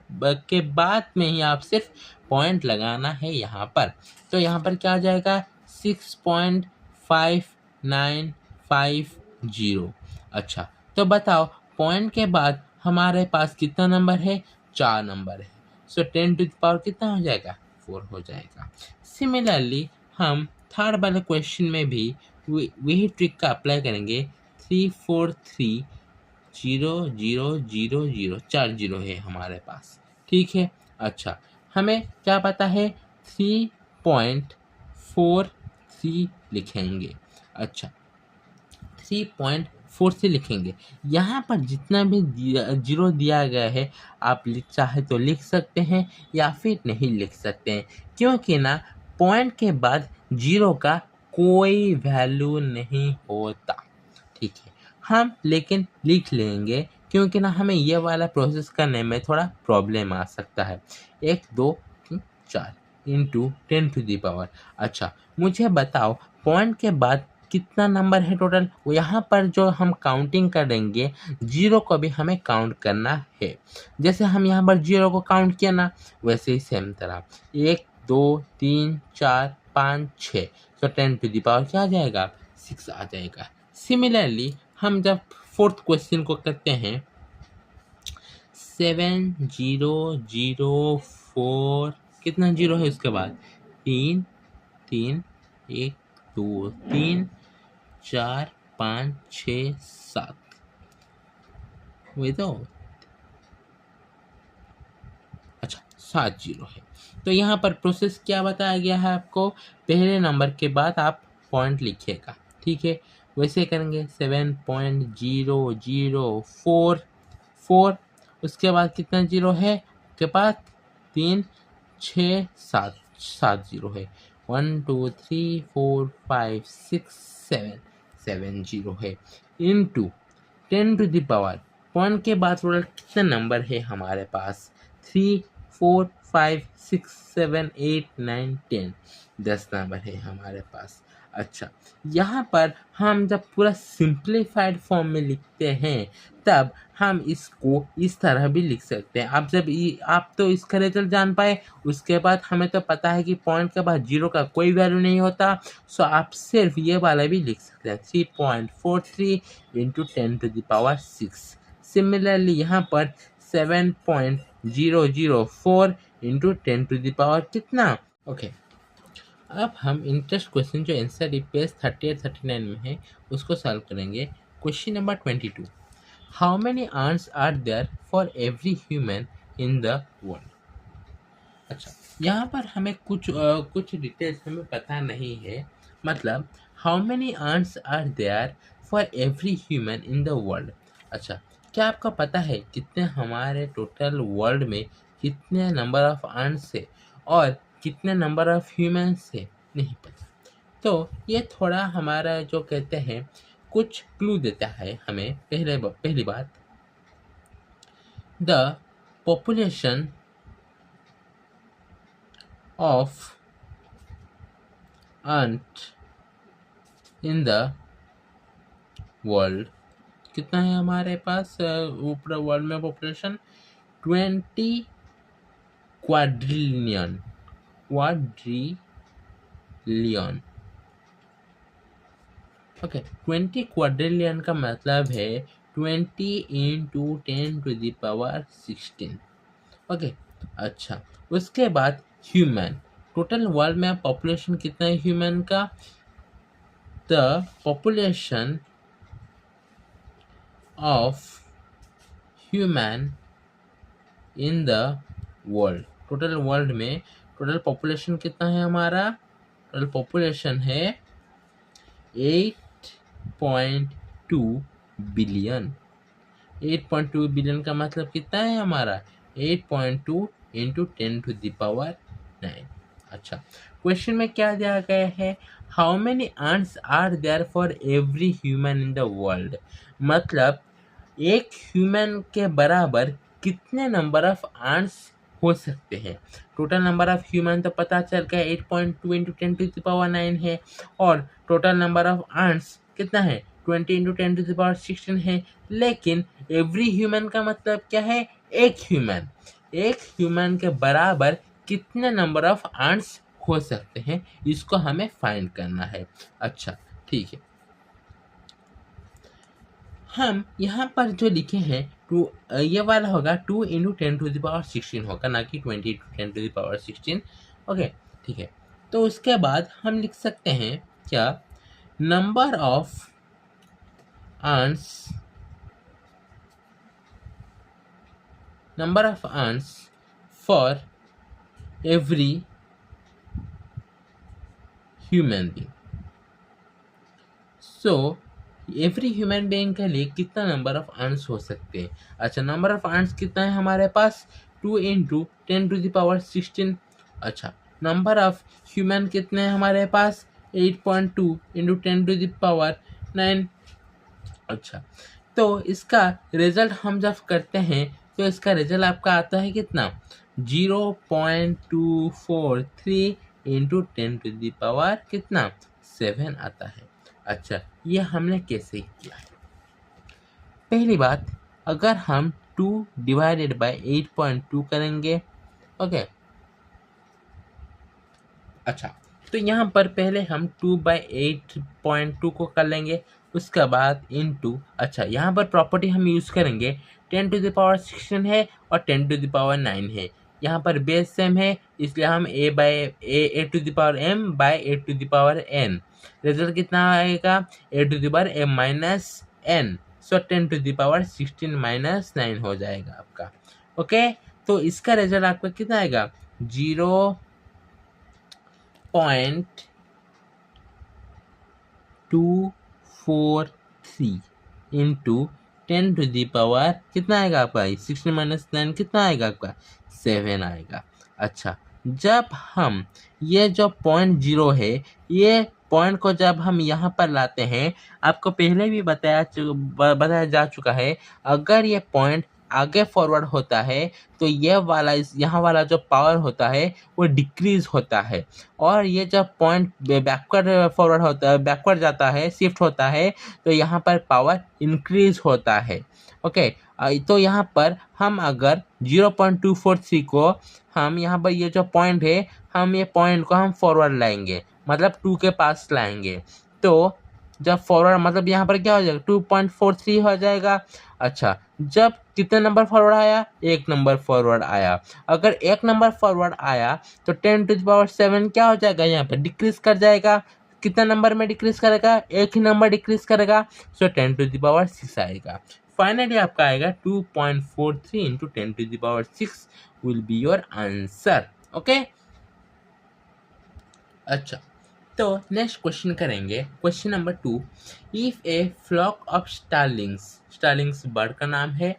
Speaker 1: के बाद में ही आप सिर्फ पॉइंट लगाना है यहाँ पर। तो यहाँ पर क्या आ जाएगा, 6.5950। अच्छा, तो बताओ पॉइंट के बाद हमारे पास कितना नंबर है, 4 नंबर है। 10 टू द पावर कितना हो जाएगा, 4 हो जाएगा। सिमिलरली हम थर्ड वाले क्वेश्चन में भी वही ट्रिक का अप्लाई करेंगे। 3430000, 4 जीरो है हमारे पास, ठीक है। अच्छा, हमें क्या पता है, 3.43 लिखेंगे। अच्छा, 3.43 लिखेंगे। यहाँ पर जितना भी जीरो दिया गया है आप चाहे तो लिख सकते हैं या फिर नहीं लिख सकते हैं, क्योंकि ना पॉइंट के बाद जीरो का कोई वैल्यू नहीं होता, ठीक है। हम लेकिन लिख लेंगे, क्योंकि ना हमें ये वाला प्रोसेस करने में थोड़ा प्रॉब्लम आ सकता है। 1 2 3 4, इंटू 10⁻। अच्छा, मुझे बताओ पॉइंट के बाद कितना नंबर है टोटल। यहाँ पर जो हम काउंटिंग करेंगे, जीरो को भी हमें काउंट करना है। जैसे हम यहाँ पर जीरो को काउंट किया ना, वैसे ही सेम तरह 1 2 3 4 5 6, तो 10⁻ क्या आ जाएगा, 6 आ जाएगा। सिमिलरली हम जब फोर्थ क्वेश्चन को करते हैं, 7004, कितना जीरो है उसके बाद, 3 3 1 2 3 4 5 6 7, वही तो। अच्छा, 7 जीरो है। तो यहाँ पर प्रोसेस क्या बताया गया है आपको, पहले नंबर के बाद आप पॉइंट लिखिएगा, ठीक है। वैसे करेंगे 7.004, उसके बाद कितना जीरो है के पास, 3 6 7, 7 जीरो है। 1 2 3 4 5 6 7, 7 जीरो है। इंटू 10⁻, पॉइंट के बाद टोटल कितने नंबर है हमारे पास, 3 4 5 6 7 8 9 10, 10 नंबर है हमारे पास। अच्छा, यहाँ पर हम जब पूरा सिंप्लीफाइड फॉर्म में लिखते हैं, तब हम इसको इस तरह भी लिख सकते हैं। आप तो इसका रिजल्ट जान पाए, उसके बाद हमें तो पता है कि पॉइंट के बाद जीरो का कोई वैल्यू नहीं होता, सो आप सिर्फ ये वाला भी लिख सकते हैं, 3.43 इंटू 10⁻6। सिमिलरली यहाँ पर 7.004 इंटू 10⁻ कितना, ओके। अब हम इंटरेस्ट क्वेश्चन जो आंसर पेज 38 39 में है उसको सॉल्व करेंगे। Question number 22, how many ants are there for every human in the world. अच्छा, यहाँ पर हमें कुछ डिटेल्स हमें पता नहीं है, मतलब how many ants are there for every human in the world. अच्छा, क्या आपको पता है कितने हमारे टोटल वर्ल्ड में कितने नंबर ऑफ आंट्स है और कितने नंबर ऑफ ह्यूमंस है, नहीं पता। तो ये थोड़ा हमारा जो कहते हैं कुछ क्लू देता है हमें। पहली बात, the population of ant in the world, कितना है हमारे पास ऊपर वर्ल्ड में पॉपुलेशन, 20 क्वाड्रिलियन। ओके, 20 क्वाड्रिलियन का मतलब है 20 इंटू 10⁻16। ओके, अच्छा, उसके बाद ह्यूमन, टोटल वर्ल्ड में पॉपुलेशन कितना है ह्यूमन का, the population of human in the world, total world में टोटल पॉपुलेशन कितना है हमारा, टोटल पॉपुलेशन है 8.2 बिलियन। 8.2 बिलियन का मतलब कितना है हमारा, 8.2 इंटू 10⁻9। अच्छा, क्वेश्चन में क्या दिया गया है, how many ants are there for every human in the world, मतलब एक ह्यूमन के बराबर कितने नंबर ऑफ आंट्स हो सकते हैं। टोटल नंबर ऑफ ह्यूमन तो पता चल गया 8.2 इंटू 10⁻9 है, और टोटल नंबर ऑफ आंट्स कितना है, 20 इंटू 10⁻16 है। लेकिन एवरी ह्यूमन का मतलब क्या है, एक ह्यूमन के बराबर कितने नंबर ऑफ आंट्स हो सकते हैं, इसको हमें फाइंड करना है। अच्छा, ठीक है, हम यहाँ पर जो लिखे हैं ये वाला होगा 2 इंटू 10⁻16 होगा, ना कि 20 इंटू 10⁻16। ओके, ठीक है। तो उसके बाद हम लिख सकते हैं क्या, number of ants for every human being. So every human being के लिए कितना नंबर ऑफ आंट्स हो सकते हैं। अच्छा, नंबर ऑफ आंट्स कितना है हमारे पास, 2 इंटू 10⁻16। अच्छा, नंबर ऑफ ह्यूमन कितने हैं हमारे पास, 8.2 इंटू 10⁻9। अच्छा, तो इसका रिजल्ट हम जब करते हैं तो इसका रिजल्ट आपका आता है कितना, 0.243 इंटू 10 टू द पावर कितना 7 आता है। अच्छा, ये हमने कैसे किया? पहली बात, अगर हम 2 डिवाइडेड बाय 8.2 करेंगे, ओके। अच्छा, तो यहाँ पर पहले हम 2/8.2 को कर लेंगे, उसके बाद इनटू, अच्छा यहाँ पर प्रॉपर्टी हम यूज़ करेंगे 10 टू द पावर 16 है और 10 टू द पावर 9 है। यहाँ पर बेस सेम है, इसलिए हम a to the power m by a to the power n, result कितना आएगा a to the power m minus n, so 10 to the power 16 minus 9 हो जाएगा आपका। ओके, तो इसका रिजल्ट आपका कितना आएगा 0.243 इंटू 10 टू द पावर कितना आएगा आपका 16 माइनस 9 कितना आएगा आपका 7 आएगा। अच्छा, जब हम ये जो 0.0 है, ये पॉइंट को जब हम यहाँ पर लाते हैं, आपको पहले भी बताया जा चुका है, अगर ये पॉइंट आगे फॉरवर्ड होता है तो ये वाला यहाँ वाला जो पावर होता है वो डिक्रीज होता है, और ये जब पॉइंट बैकवर्ड फॉरवर्ड होता है, बैकवर्ड जाता है, शिफ्ट होता है, तो यहाँ पर पावर इंक्रीज होता है। ओके, तो यहाँ पर हम अगर 0.243 को हम यहाँ पर ये जो पॉइंट है, हम ये पॉइंट को हम फॉरवर्ड लाएंगे, मतलब 2 के पास लाएंगे, तो जब फॉरवर्ड मतलब यहाँ पर क्या हो जाएगा 2.43 हो जाएगा। अच्छा, जब कितने नंबर फॉरवर्ड आया, 1 नंबर फॉरवर्ड आया, अगर 1 नंबर फॉरवर्ड आया तो 10 टू द पावर 7 क्या हो जाएगा, यहाँ पर डिक्रीज कर जाएगा। कितना नंबर में डिक्रीज करेगा, एक ही नंबर डिक्रीज करेगा, सो 10 टू द पावर 6 आएगा। फाइनली आपका आएगा 2.43 into 10 to the power 6 will be your answer. Okay, अच्छा, तो नेक्स्ट क्वेश्चन करेंगे, question number 2। If a flock of starlings bird का नाम है,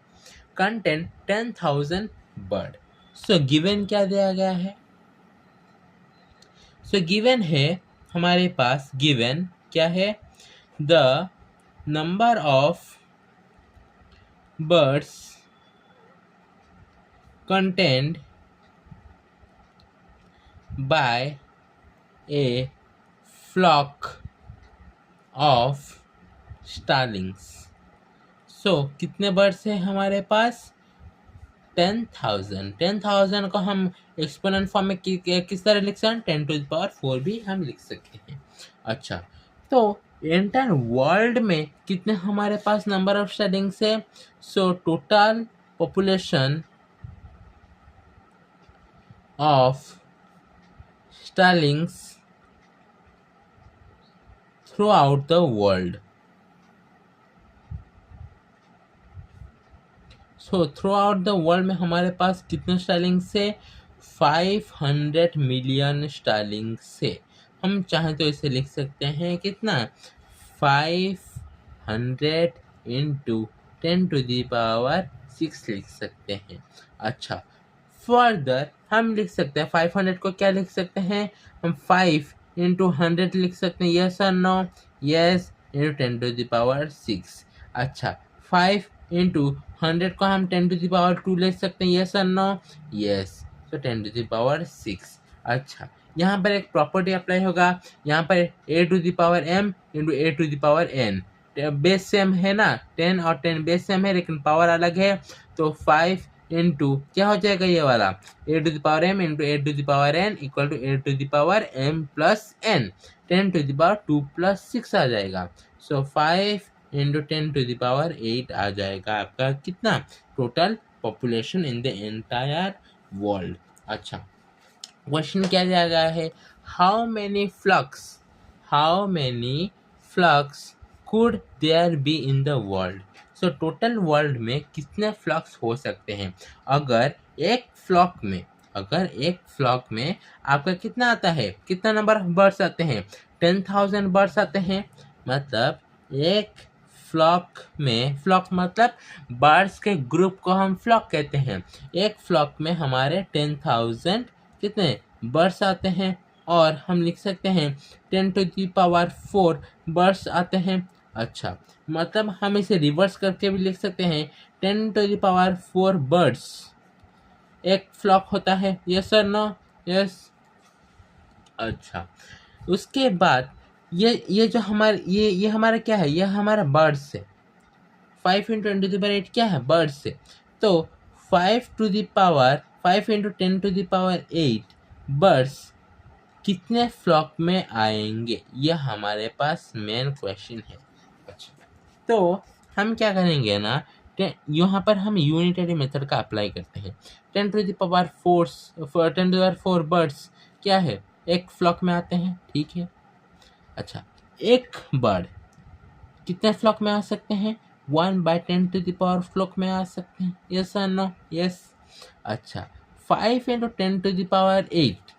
Speaker 1: कंटेन 10,000 बर्ड, सो गिवन क्या दिया गया है? सो गिवन है हमारे पास, गिवन क्या है, the number of birds contained by a flock of starlings. So कितने बर्ड्स हैं हमारे पास 10,000। 10,000 को हम एक्सपोनेंट फॉर्म में किस तरह लिख सकते हैं, 10 टू द पावर 4 भी हम लिख सकते हैं। अच्छा, तो एंटायर वर्ल्ड में कितने हमारे पास नंबर ऑफ स्टारलिंग्स है? So total population of starlings throughout the world, so throughout the world में हमारे पास कितने स्टारलिंग्स है 500 मिलियन स्टारलिंग्स है। हम चाहें तो इसे लिख सकते हैं कितना 500 इंटू 10 टू द पावर 6 लिख सकते हैं। अच्छा, फर्दर हम लिख सकते हैं 500 को क्या लिख सकते हैं हम 5 इंटू 100 लिख सकते हैं, यस और no, yes, into 10 to the power 6। अच्छा, 5 इंटू 100 को हम 10 टू द पावर 2 लिख सकते हैं, यस और नो, यस, तो 10 टू द पावर 6। अच्छा, यहाँ पर एक प्रॉपर्टी अप्लाई होगा, यहाँ पर a to the power m into a to the power n, base same है ना, 10 और 10 बेस सेम है लेकिन पावर अलग है, तो 5 इंटू क्या हो जाएगा ये वाला a to the power m into a to the power n equal to a to the power m plus n, 10 to the power 2 plus 6 आ जाएगा, so 5 into 10 to the power 8 आ जाएगा आपका कितना total population in the entire world. अच्छा, question क्या दिया गया है, how many flocks could there be in the world. So total world में कितने फ्लक्स हो सकते हैं? अगर एक फ्लॉक में आपका कितना आता है, कितना नंबर ऑफ बर्ड्स आते हैं 10,000 बर्ड्स आते हैं, मतलब एक फ्लॉक मतलब बर्ड्स के ग्रुप को हम फ्लॉक कहते हैं। एक फ्लॉक में हमारे 10,000 कितने बर्ड्स आते हैं, और हम लिख सकते हैं 10 टू द पावर 4 बर्ड्स आते हैं। अच्छा, मतलब हम इसे रिवर्स करके भी लिख सकते हैं 10 टू द पावर 4 बर्ड्स एक फ्लॉक होता है, यस और नो, यस। अच्छा, उसके बाद ये जो हमारे ये हमारा क्या है, ये हमारा बर्ड्स है। 5 इंटू 10 टू द पावर 8 क्या है, बर्ड्स है। तो 5 into 10 to the power 8 birds कितने फ्लॉक में आएंगे, यह हमारे पास मेन क्वेश्चन है। अच्छा, तो हम क्या करेंगे ना, यहाँ पर हम यूनिटरी मेथड का अप्लाई करते हैं। 10 टू द पावर 4 बर्ड्स क्या है, एक फ्लॉक में आते हैं, ठीक है। अच्छा, एक बर्ड कितने फ्लॉक में आ सकते हैं, 1/10 टू द पावर फ्लॉक में आ सकते हैं, यस और नो, यस। अच्छा, 5 into 10 to the power 8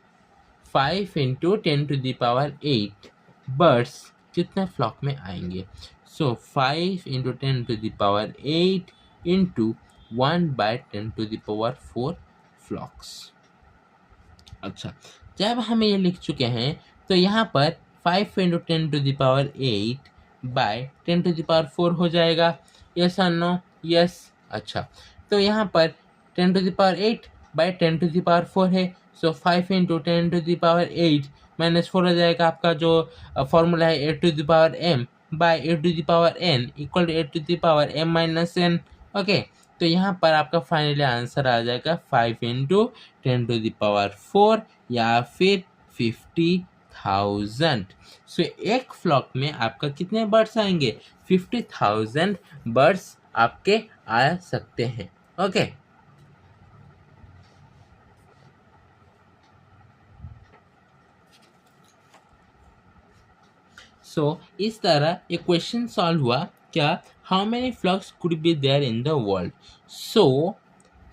Speaker 1: 5 into 10 to the power 8 birds कितने फ्लॉक में आएंगे। So 5 into 10 to the power 8 into 1/10 to the power 4 flocks. अच्छा, जब हम ये लिख चुके हैं तो यहाँ पर 5 into 10 to the power 8 by 10 to the power 4 हो जाएगा, यस और नो, यस। अच्छा, तो यहाँ पर 10 to the power 8 by 10 to the power 4 है। So 5 into 10 to the power 8 -4 हो जाएगा। आपका जो फॉर्मूला है 8 to the power m by 8 to the power n equal to 8 to the power m minus n। Okay, तो यहाँ पर आपका फाइनली आंसर आ जाएगा 5 इंटू 10 टू द पावर 4 या फिर 50,000। सो एक फ्लॉक में आपका कितने बर्ड्स आएंगे, 50,000 बर्ड्स आपके आ सकते हैं। ओके, सो इस तरह एक क्वेश्चन सॉल्व हुआ क्या, how many flocks could be there in the world. So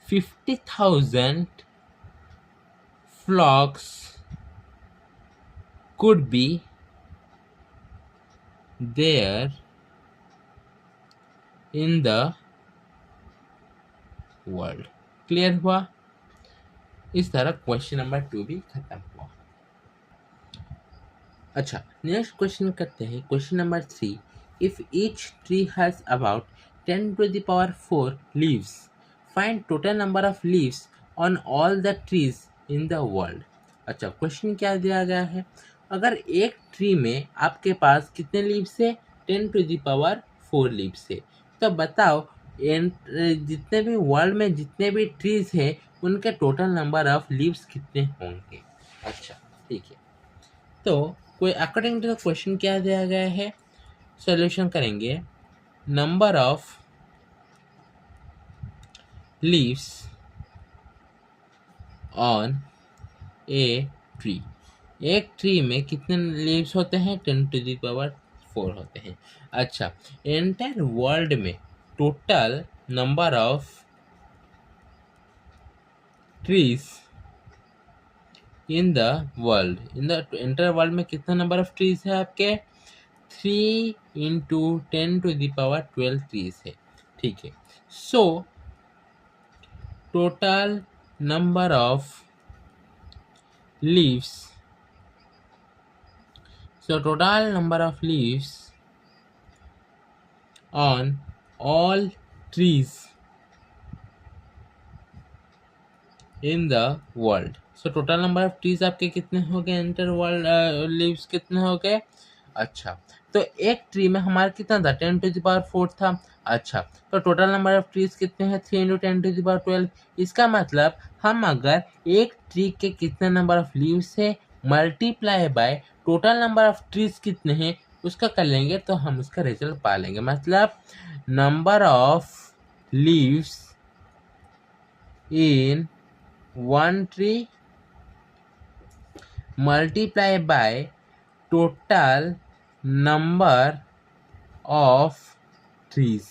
Speaker 1: 50,000 flocks could be there in the world। Clear हुआ। इस तरह क्वेश्चन नंबर 2 भी खत्म हुआ। अच्छा, नेक्स्ट क्वेश्चन करते हैं, question number 3। If each tree has about 10 to the power 4 leaves, find total number of leaves on all the trees in the world. अच्छा, क्वेश्चन क्या दिया गया है, अगर एक ट्री में आपके पास कितने लीव्स है, 10 टू द पावर 4 लीव्स है, तो बताओ जितने भी वर्ल्ड में जितने भी ट्रीज है उनके टोटल नंबर ऑफ लीव्स कितने होंगे। अच्छा, ठीक है, तो कोई अकॉर्डिंग टू द क्वेश्चन क्या दिया गया है, सॉल्यूशन करेंगे। Number of leaves on a tree, एक ट्री में कितने लीव्स होते हैं, 10 टू द पावर 4 होते हैं। अच्छा, एंटायर वर्ल्ड में total number of trees in the world, in the entire world में कितना नंबर ऑफ ट्रीज है आपके, 3 into 10 to the power 12 trees है, ठीक है। So total number of leaves, so total number of leaves on all trees in the world। so total number of trees आपके कितने हो गए, इंटर वर्ल्ड लीव्स कितने हो गए। अच्छा, तो एक ट्री में हमारा कितना था, 10 टू द पावर 4 था। अच्छा, तो टोटल नंबर ऑफ ट्रीज कितने हैं, 3 इंटू 10 टू द पावर 12। इसका मतलब हम अगर एक ट्री के कितने नंबर ऑफ लीव्स है multiply by total number of trees कितने हैं उसका कर लेंगे तो हम उसका रिजल्ट पा लेंगे। मतलब number of leaves in one tree multiply by total number of trees.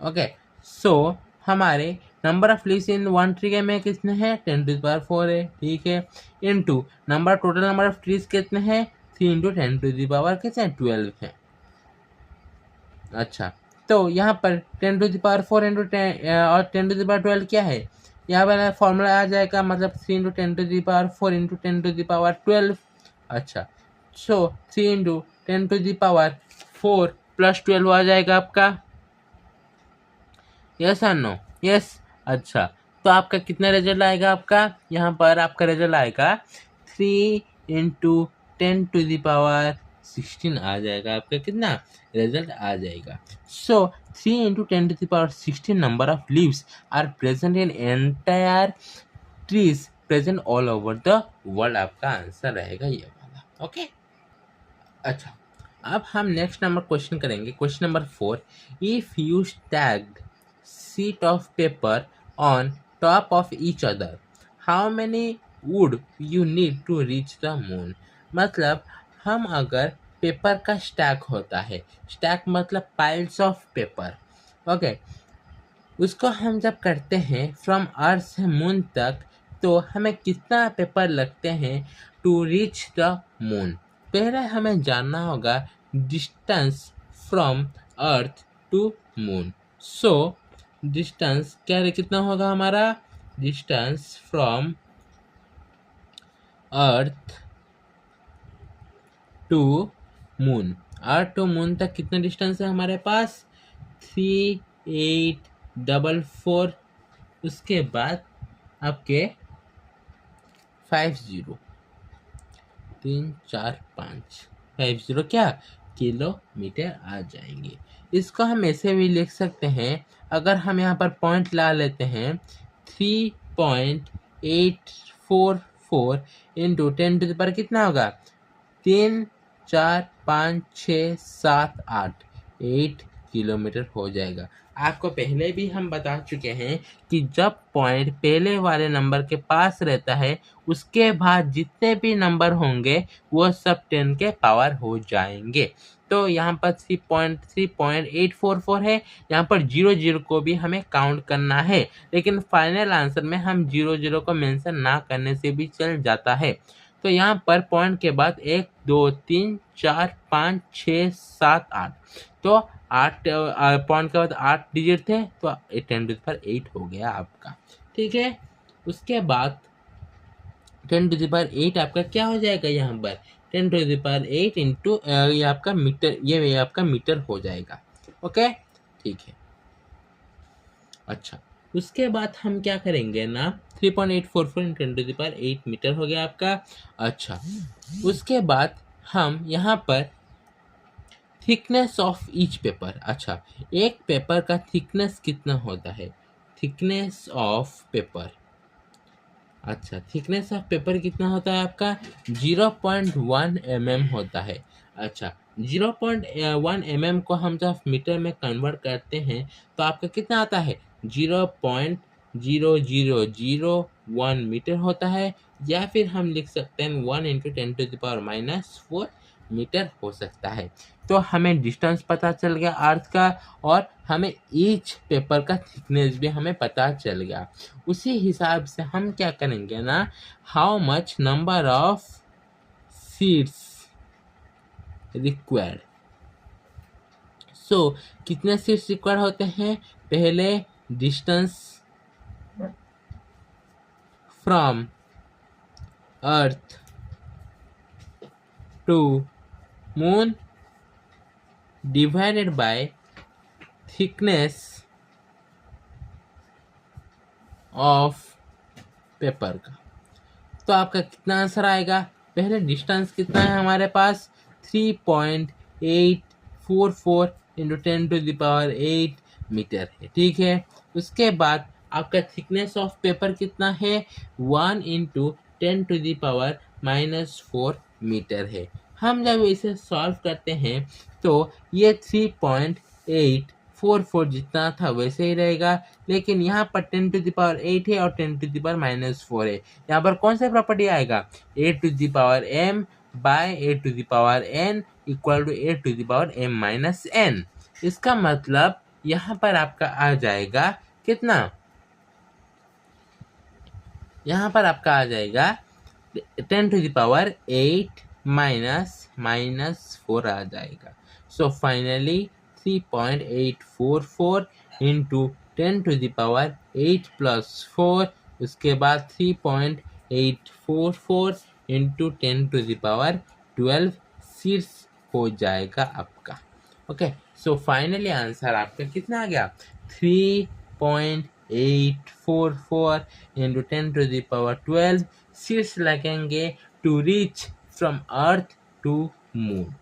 Speaker 1: Okay, so हमारे number of leaves in one tree में कितने हैं, 10 टू द पावर 4 है, ठीक है, into number total number of trees कितने हैं, 3 इंटू 10 टू द पावर कितने 12 है। अच्छा, तो यहाँ पर 10 टू द पावर 4 इंटू 10 और 10 टू द पावर 12 क्या है, यहाँ पर फॉर्मूला आ जाएगा, मतलब 3 into 10 to the power 4 into 10 to the power 12। अच्छा, so 3 into 10 to the power 4 plus 12 आ जाएगा आपका, यस और नो, यस। अच्छा, तो आपका कितना रिजल्ट आएगा, आपका यहाँ पर आपका रिजल्ट आएगा 3 × 10⁻16 आ जाएगा। आपका कितना रिजल्ट आ जाएगा। So 3 × 10⁻16 number of leaves are present in entire trees present all over the world. आपका आंसर रहेगा ये वाला। ओके अच्छा, अब हम नेक्स्ट नंबर क्वेश्चन करेंगे। Question number 4, if you stacked sheet of paper on top of each other, how many would you need to reach the moon? मतलब हम अगर पेपर का स्टैक होता है, स्टैक मतलब पाइल्स ऑफ पेपर, ओके, उसको हम जब करते हैं फ्रॉम अर्थ से मून तक, तो हमें कितना पेपर लगते हैं टू रीच द मून। पहले हमें जानना होगा distance from earth to moon. So distance कितना होगा हमारा, distance from earth to moon, earth to moon तक कितना डिस्टेंस है हमारे पास, 3844, उसके बाद आपके 50 345 क्या किलोमीटर आ जाएंगे। इसको हम ऐसे भी लिख सकते हैं, अगर हम यहाँ पर पॉइंट ला लेते हैं 3.844 इंटू 10⁻, कितना होगा 3 4 5 6 7 8 किलोमीटर हो जाएगा। आपको पहले भी हम बता चुके हैं कि जब पॉइंट पहले वाले नंबर के पास रहता है, उसके बाद जितने भी नंबर होंगे वो सब 10 के पावर हो जाएंगे। तो यहाँ पर 3.844 है, यहाँ पर 00 को भी हमें काउंट करना है, लेकिन फाइनल आंसर में हम 00 को मेंशन ना करने से भी चल जाता है। तो यहाँ पर पॉइंट के बाद 1 2 3 4 5 6 7 8, तो 8 पॉइंट के बाद 8 डिजिट थे, तो 10⁸ हो गया आपका। ठीक है, उसके बाद 10⁸ आपका क्या हो जाएगा, यहाँ पर 10⁸ इंटू ये आपका मीटर, ये आपका मीटर हो जाएगा। ओके ठीक है। अच्छा, उसके बाद हम क्या करेंगे ना, 3.844 10⁸ मीटर हो गया आपका। अच्छा, उसके बाद हम यहाँ पर थिकनेस ऑफ ईच पेपर, अच्छा एक पेपर का थिकनेस कितना होता है, थिकनेस ऑफ पेपर, अच्छा थिकनेस ऑफ पेपर कितना होता है आपका 0.1 mm होता है। अच्छा 0.1 mm को हम जब मीटर में कन्वर्ट करते हैं तो आपका कितना आता है 0.0001 मीटर होता है, या फिर हम लिख सकते हैं 1 × 10⁻⁻4 मीटर हो सकता है। तो हमें डिस्टेंस पता चल गया अर्थ का, और हमें ईच पेपर का थिकनेस भी हमें पता चल गया। उसी हिसाब से हम क्या करेंगे ना, how much number of seats required. So कितने सीट्स रिक्वायर्ड होते हैं, पहले distance from earth to moon divided by thickness of paper का। तो आपका कितना आंसर आएगा, पहले डिस्टेंस कितना है हमारे पास 3.844 इंटू 10⁸ मीटर है। ठीक है, उसके बाद आपका थिकनेस ऑफ पेपर कितना है 1 × 10⁻⁻4 मीटर है। हम जब इसे सॉल्व करते हैं तो ये 3.844 जितना था वैसे ही रहेगा, लेकिन यहाँ पर 10⁸ है और 10⁻⁻4 है। यहाँ पर कौन सा प्रॉपर्टी आएगा, 8m bye 8n equal to 8m-n। इसका मतलब यहाँ पर आपका आ जाएगा कितना, यहाँ पर आपका आ जाएगा 10⁸ -4 आ जाएगा। सो फाइनली 3.844 इंटू 10⁸ +4, उसके बाद 3.844 इंटू 10⁻12 सीट्स हो जाएगा आपका। ओके, सो फाइनली आंसर आपका कितना आ गया 3.844 844 इंटू 10⁻12 सीड्स लगेंगे to reach from earth to moon.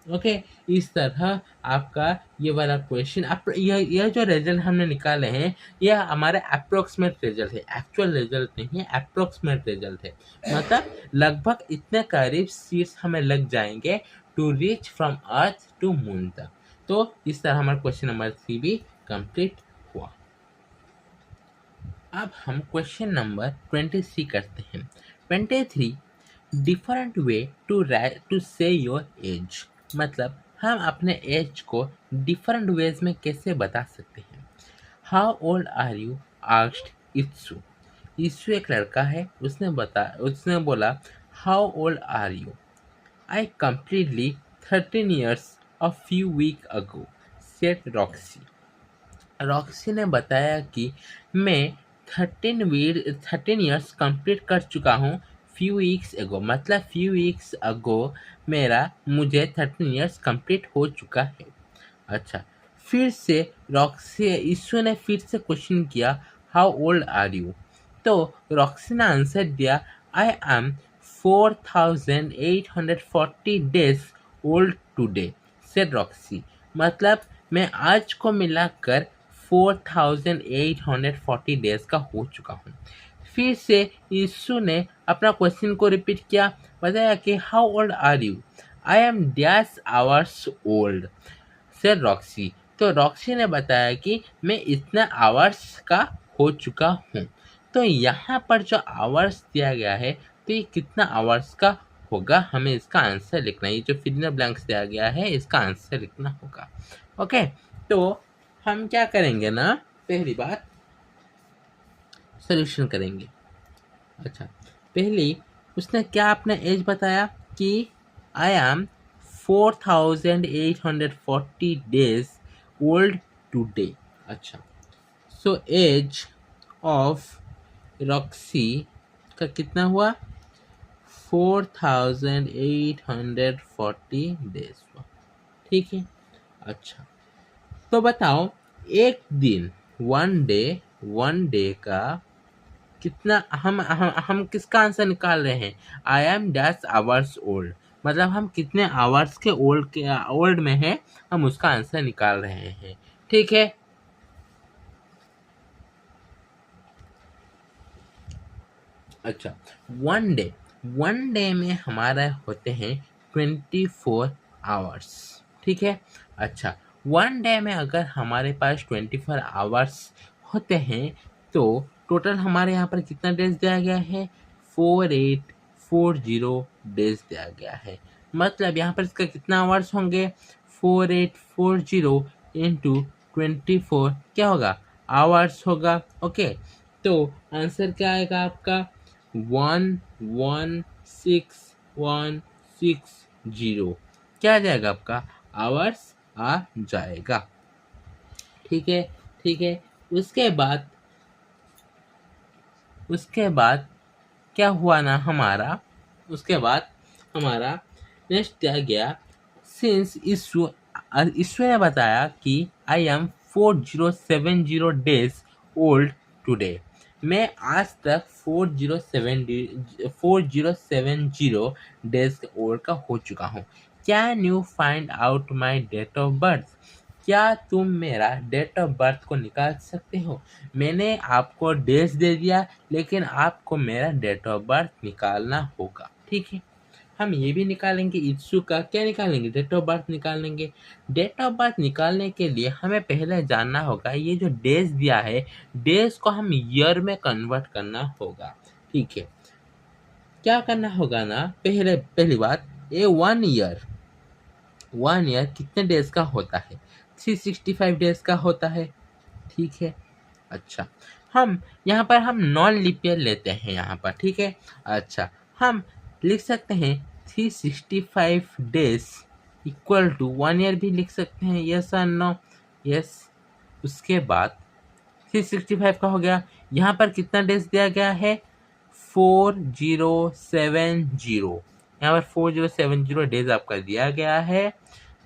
Speaker 1: Okay, इस तरह आपका ये वाला क्वेश्चन आप यह जो रिजल्ट हमने निकाले हैं यह हमारे अप्रोक्सीमेट रिजल्ट है, एक्चुअल रिजल्ट नहीं है, अप्रोक्सीमेट रिजल्ट है। मतलब लगभग इतने करीब सीड्स हमें लग जाएंगे to reach from earth to moon तक। तो इस तरह हमारा क्वेश्चन नंबर 3 भी कंप्लीट हुआ। अब हम क्वेश्चन नंबर 23 करते हैं। 23 डिफरेंट वे टू से योर एज, मतलब हम अपने एज को डिफरेंट वेज में कैसे बता सकते हैं। How old are you asked Itsu. Itsu एक लड़का है, उसने बोला how old are you. I completely 13 years a few weeks ago, said Roxy. Roxy ने बताया कि मैं 13 years कंप्लीट कर चुका हूँ फ्यू वीक्स एगो, मतलब फ्यू वीक्स अगो मुझे 13 years कंप्लीट हो चुका है। अच्छा, फिर से रॉक्सी ईशु ने फिर से क्वेश्चन किया हाउ ओल्ड आर यू। तो रॉक्सी ने आंसर दिया I am 4840 days old today, said Roxy. मतलब मैं आज को मिलाकर 4840 डेज का हो चुका हूँ। फिर से यीशु ने अपना क्वेश्चन को रिपीट किया, बताया कि how old are you. I am dash hours old, said Roxy. तो रॉक्सी ने बताया कि मैं इतना आवर्स का हो चुका हूँ। तो यहाँ पर जो आवर्स दिया गया है तो ये कितना आवर्स का होगा, हमें इसका आंसर लिखना है। ये जो फिलिंग ब्लैंक्स दिया गया है इसका आंसर लिखना होगा। ओके, तो हम क्या करेंगे ना, पहली बात सोल्यूशन करेंगे। अच्छा, पहली उसने क्या अपना एज बताया कि I am 4840 days old today. अच्छा, सो एज ऑफ रॉक्सी का कितना हुआ, 4840 डेज हुआ। ठीक है। अच्छा, तो बताओ एक दिन वन डे का कितना, हम किसका आंसर निकाल रहे हैं, आई एम डैश आवर्स ओल्ड, मतलब हम कितने आवर्स के ओल्ड में है, हम उसका आंसर निकाल रहे हैं। ठीक है। अच्छा, वन डे में हमारा होते हैं 24 आवर्स। ठीक है। अच्छा, वन डे में अगर हमारे पास 24 आवर्स होते हैं तो टोटल हमारे यहाँ पर कितना डेज दिया गया है, 4840 डेज दिया गया है। मतलब यहाँ पर इसका कितना आवर्स होंगे, 4840 इंटू 24 क्या होगा, आवर्स होगा। ओके, तो आंसर क्या आएगा आपका, 116,160 क्या आ जाएगा आपका, आवर्स आ जाएगा। ठीक है। ठीक है, उसके बाद क्या हुआ ना हमारा, उसके बाद हमारा नेक्स्ट दिया गया, सिंस ईश्वर ने बताया कि I am 4070 days old today, मैं आज तक 4070 डेज ओल्ड का हो चुका हूँ। Can you find out my date of birth, क्या तुम मेरा डेट ऑफ बर्थ को निकाल सकते हो। मैंने आपको डेज दे दिया लेकिन आपको मेरा डेट ऑफ बर्थ निकालना होगा। ठीक है, हम ये भी निकालेंगे, इत्सु का क्या निकालेंगे, डेट ऑफ बर्थ निकालेंगे। डेट ऑफ बर्थ निकालने के लिए हमें पहले जानना होगा ये जो डेज दिया है, डेज को हम ईयर में कन्वर्ट करना होगा। ठीक है, क्या करना होगा ना, पहली बात, ये 1 ईयर कितने डेज का होता है, 365 डेज का होता है। ठीक है। अच्छा, हम यहाँ पर हम नॉन लीप ईयर लेते हैं यहाँ पर। ठीक है। अच्छा, हम लिख सकते हैं 365 डेज इक्वल टू 1 ईयर भी लिख सकते हैं, यस और नो, यस। उसके बाद 365 का हो गया, यहाँ पर कितना डेज दिया गया है, 4070, यहाँ पर 4070 डेज आपका दिया गया है।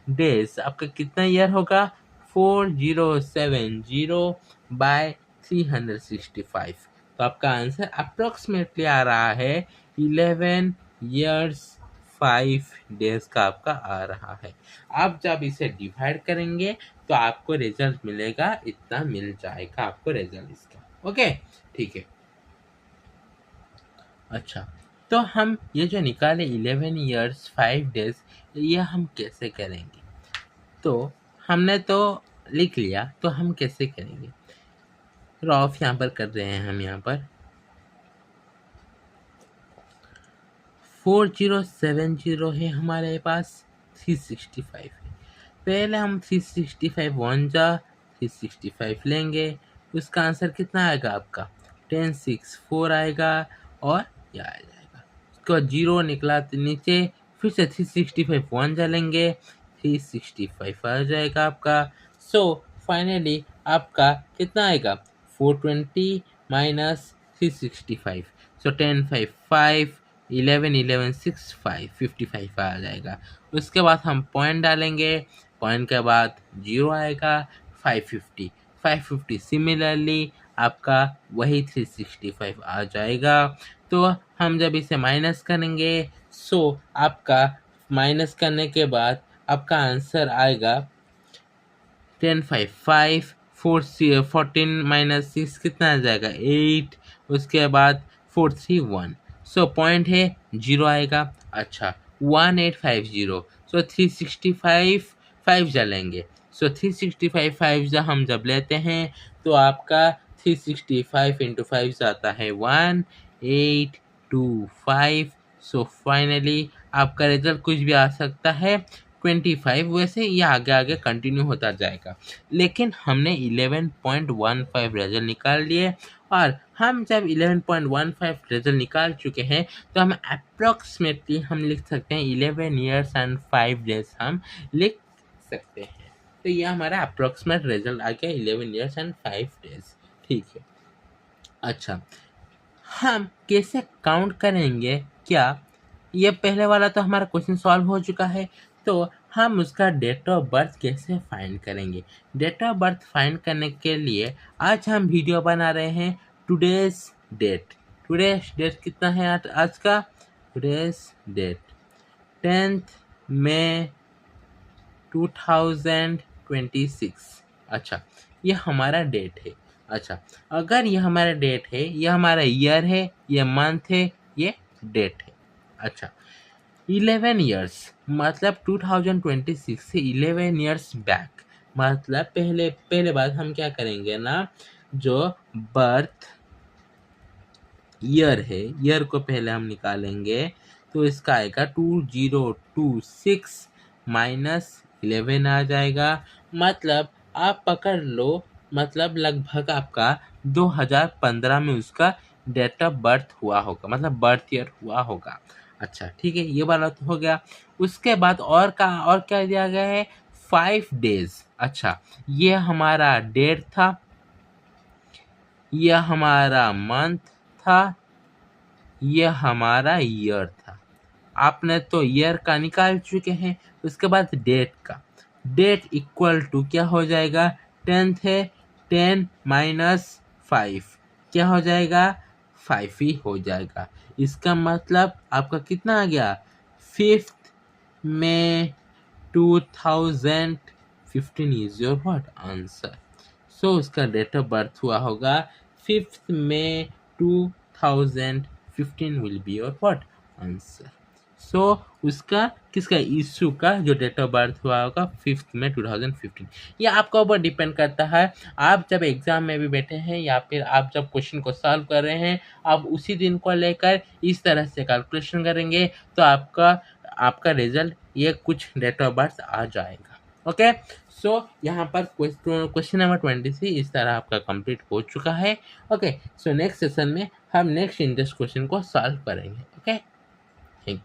Speaker 1: डेज आपका कितना ईयर होगा, 4070 बाय 365। तो आपका आंसर अप्रोक्सीमेटली आ रहा है 11 ईयर्स 5 डेज का आपका आ रहा है। आप जब इसे डिवाइड करेंगे तो आपको रिजल्ट मिलेगा, इतना मिल जाएगा आपको रिजल्ट इसका। ओके, ठीक है। अच्छा, तो हम ये जो निकाले 11 ईयर्स 5 डेज, ये हम कैसे करेंगे? तो हमने तो लिख लिया, तो हम कैसे करेंगे? रॉफ यहाँ पर कर रहे हैं हम। यहाँ पर 4070 है हमारे पास, 365 है। पहले हम 365 वन जा 365 लेंगे, उसका आंसर कितना आएगा आपका 1064 आएगा, और यह आ जाएगा। उसके बाद 0 निकला तो नीचे, फिर से 365 वन जा लेंगे, 365 आ जाएगा आपका। सो फाइनली आपका कितना आएगा 420 माइनस 365, सो 10 5 5 11 11 6 5 55 आ जाएगा। उसके बाद हम पॉइंट डालेंगे, पॉइंट के बाद 0 आएगा, 550 550 सिमिलरली आपका वही 365 आ जाएगा। तो हम जब इसे माइनस करेंगे, सो आपका माइनस करने के बाद आपका आंसर आएगा 10 5 5 14 माइनस 6 कितना आ जाएगा 8, उसके बाद 4 3 1, सो पॉइंट है 0 आएगा। अच्छा, 1850, सो 365 5 जलेंगे, सो 365 5 हम जब लेते हैं तो आपका 365 इंटू 5 जाता है 1825। सो फाइनली आपका रिजल्ट कुछ भी आ सकता है 25। वैसे ये आगे आगे कंटिन्यू होता जाएगा, लेकिन हमने 11.15 रिजल्ट निकाल लिए। और हम जब 11.15 रिजल्ट निकाल चुके हैं तो हम अप्रॉक्सीमेटली हम लिख सकते हैं 11 ईयर्स एंड 5 डेज हम लिख सकते हैं। तो ये हमारा अप्रॉक्सीमेट रिजल्ट आ गया 11 ईयर्स एंड 5 डेज। ठीक है। अच्छा, हम कैसे काउंट करेंगे? क्या ये पहले वाला तो हमारा क्वेश्चन सॉल्व हो चुका है, तो हम उसका डेट ऑफ बर्थ कैसे फाइंड करेंगे? डेट ऑफ बर्थ फाइंड करने के लिए आज हम वीडियो बना रहे हैं टुडेज डेट। टुडेज डेट कितना है आज का? टुडेज डेट 10th मई 2026। अच्छा, ये हमारा डेट है। अच्छा, अगर ये हमारा डेट है, ये हमारा ईयर है, ये मंथ है, ये डेट है। अच्छा, 11 ईयर्स मतलब 2026 से 11 ईयर्स बैक, मतलब पहले बात हम क्या करेंगे ना, जो बर्थ ईयर है, ईयर को पहले हम निकालेंगे, तो इसका आएगा 2026 माइनस 11 आ जाएगा। मतलब आप पकड़ लो, मतलब लगभग आपका 2015 में उसका डेट ऑफ बर्थ हुआ होगा, मतलब बर्थ ईयर हुआ होगा। अच्छा, ठीक है, ये वाला तो हो गया। उसके बाद और क्या दिया गया है? 5 डेज। अच्छा, ये हमारा डेट था, यह हमारा मंथ था, यह हमारा ईयर था। आपने तो ईयर का निकाल चुके हैं। उसके बाद डेट का, डेट इक्वल टू क्या हो जाएगा? 10th है, 10 माइनस 5 क्या हो जाएगा? 5 ही हो जाएगा। इसका मतलब आपका कितना आ गया? 5th May 2015 is your what answer. So उसका डेट ऑफ बर्थ हुआ होगा 5th May 2015 will be your what answer. So उसका किसका? इशू का जो डेट ऑफ बर्थ हुआ होगा 5th May 2015। ये आपका ऊपर डिपेंड करता है। आप जब एग्जाम में भी बैठे हैं या फिर आप जब क्वेश्चन को सॉल्व कर रहे हैं, आप उसी दिन को लेकर इस तरह से कैलकुलेशन करेंगे तो आपका रिजल्ट ये कुछ डेट ऑफ बर्थ आ जाएगा। ओके, सो यहाँ पर क्वेश्चन नंबर 23 इस तरह आपका कंप्लीट हो चुका है। ओके, सो नेक्स्ट सेशन में हम नेक्स्ट इंटरेस्ट क्वेश्चन को सॉल्व करेंगे। Okay, thank you.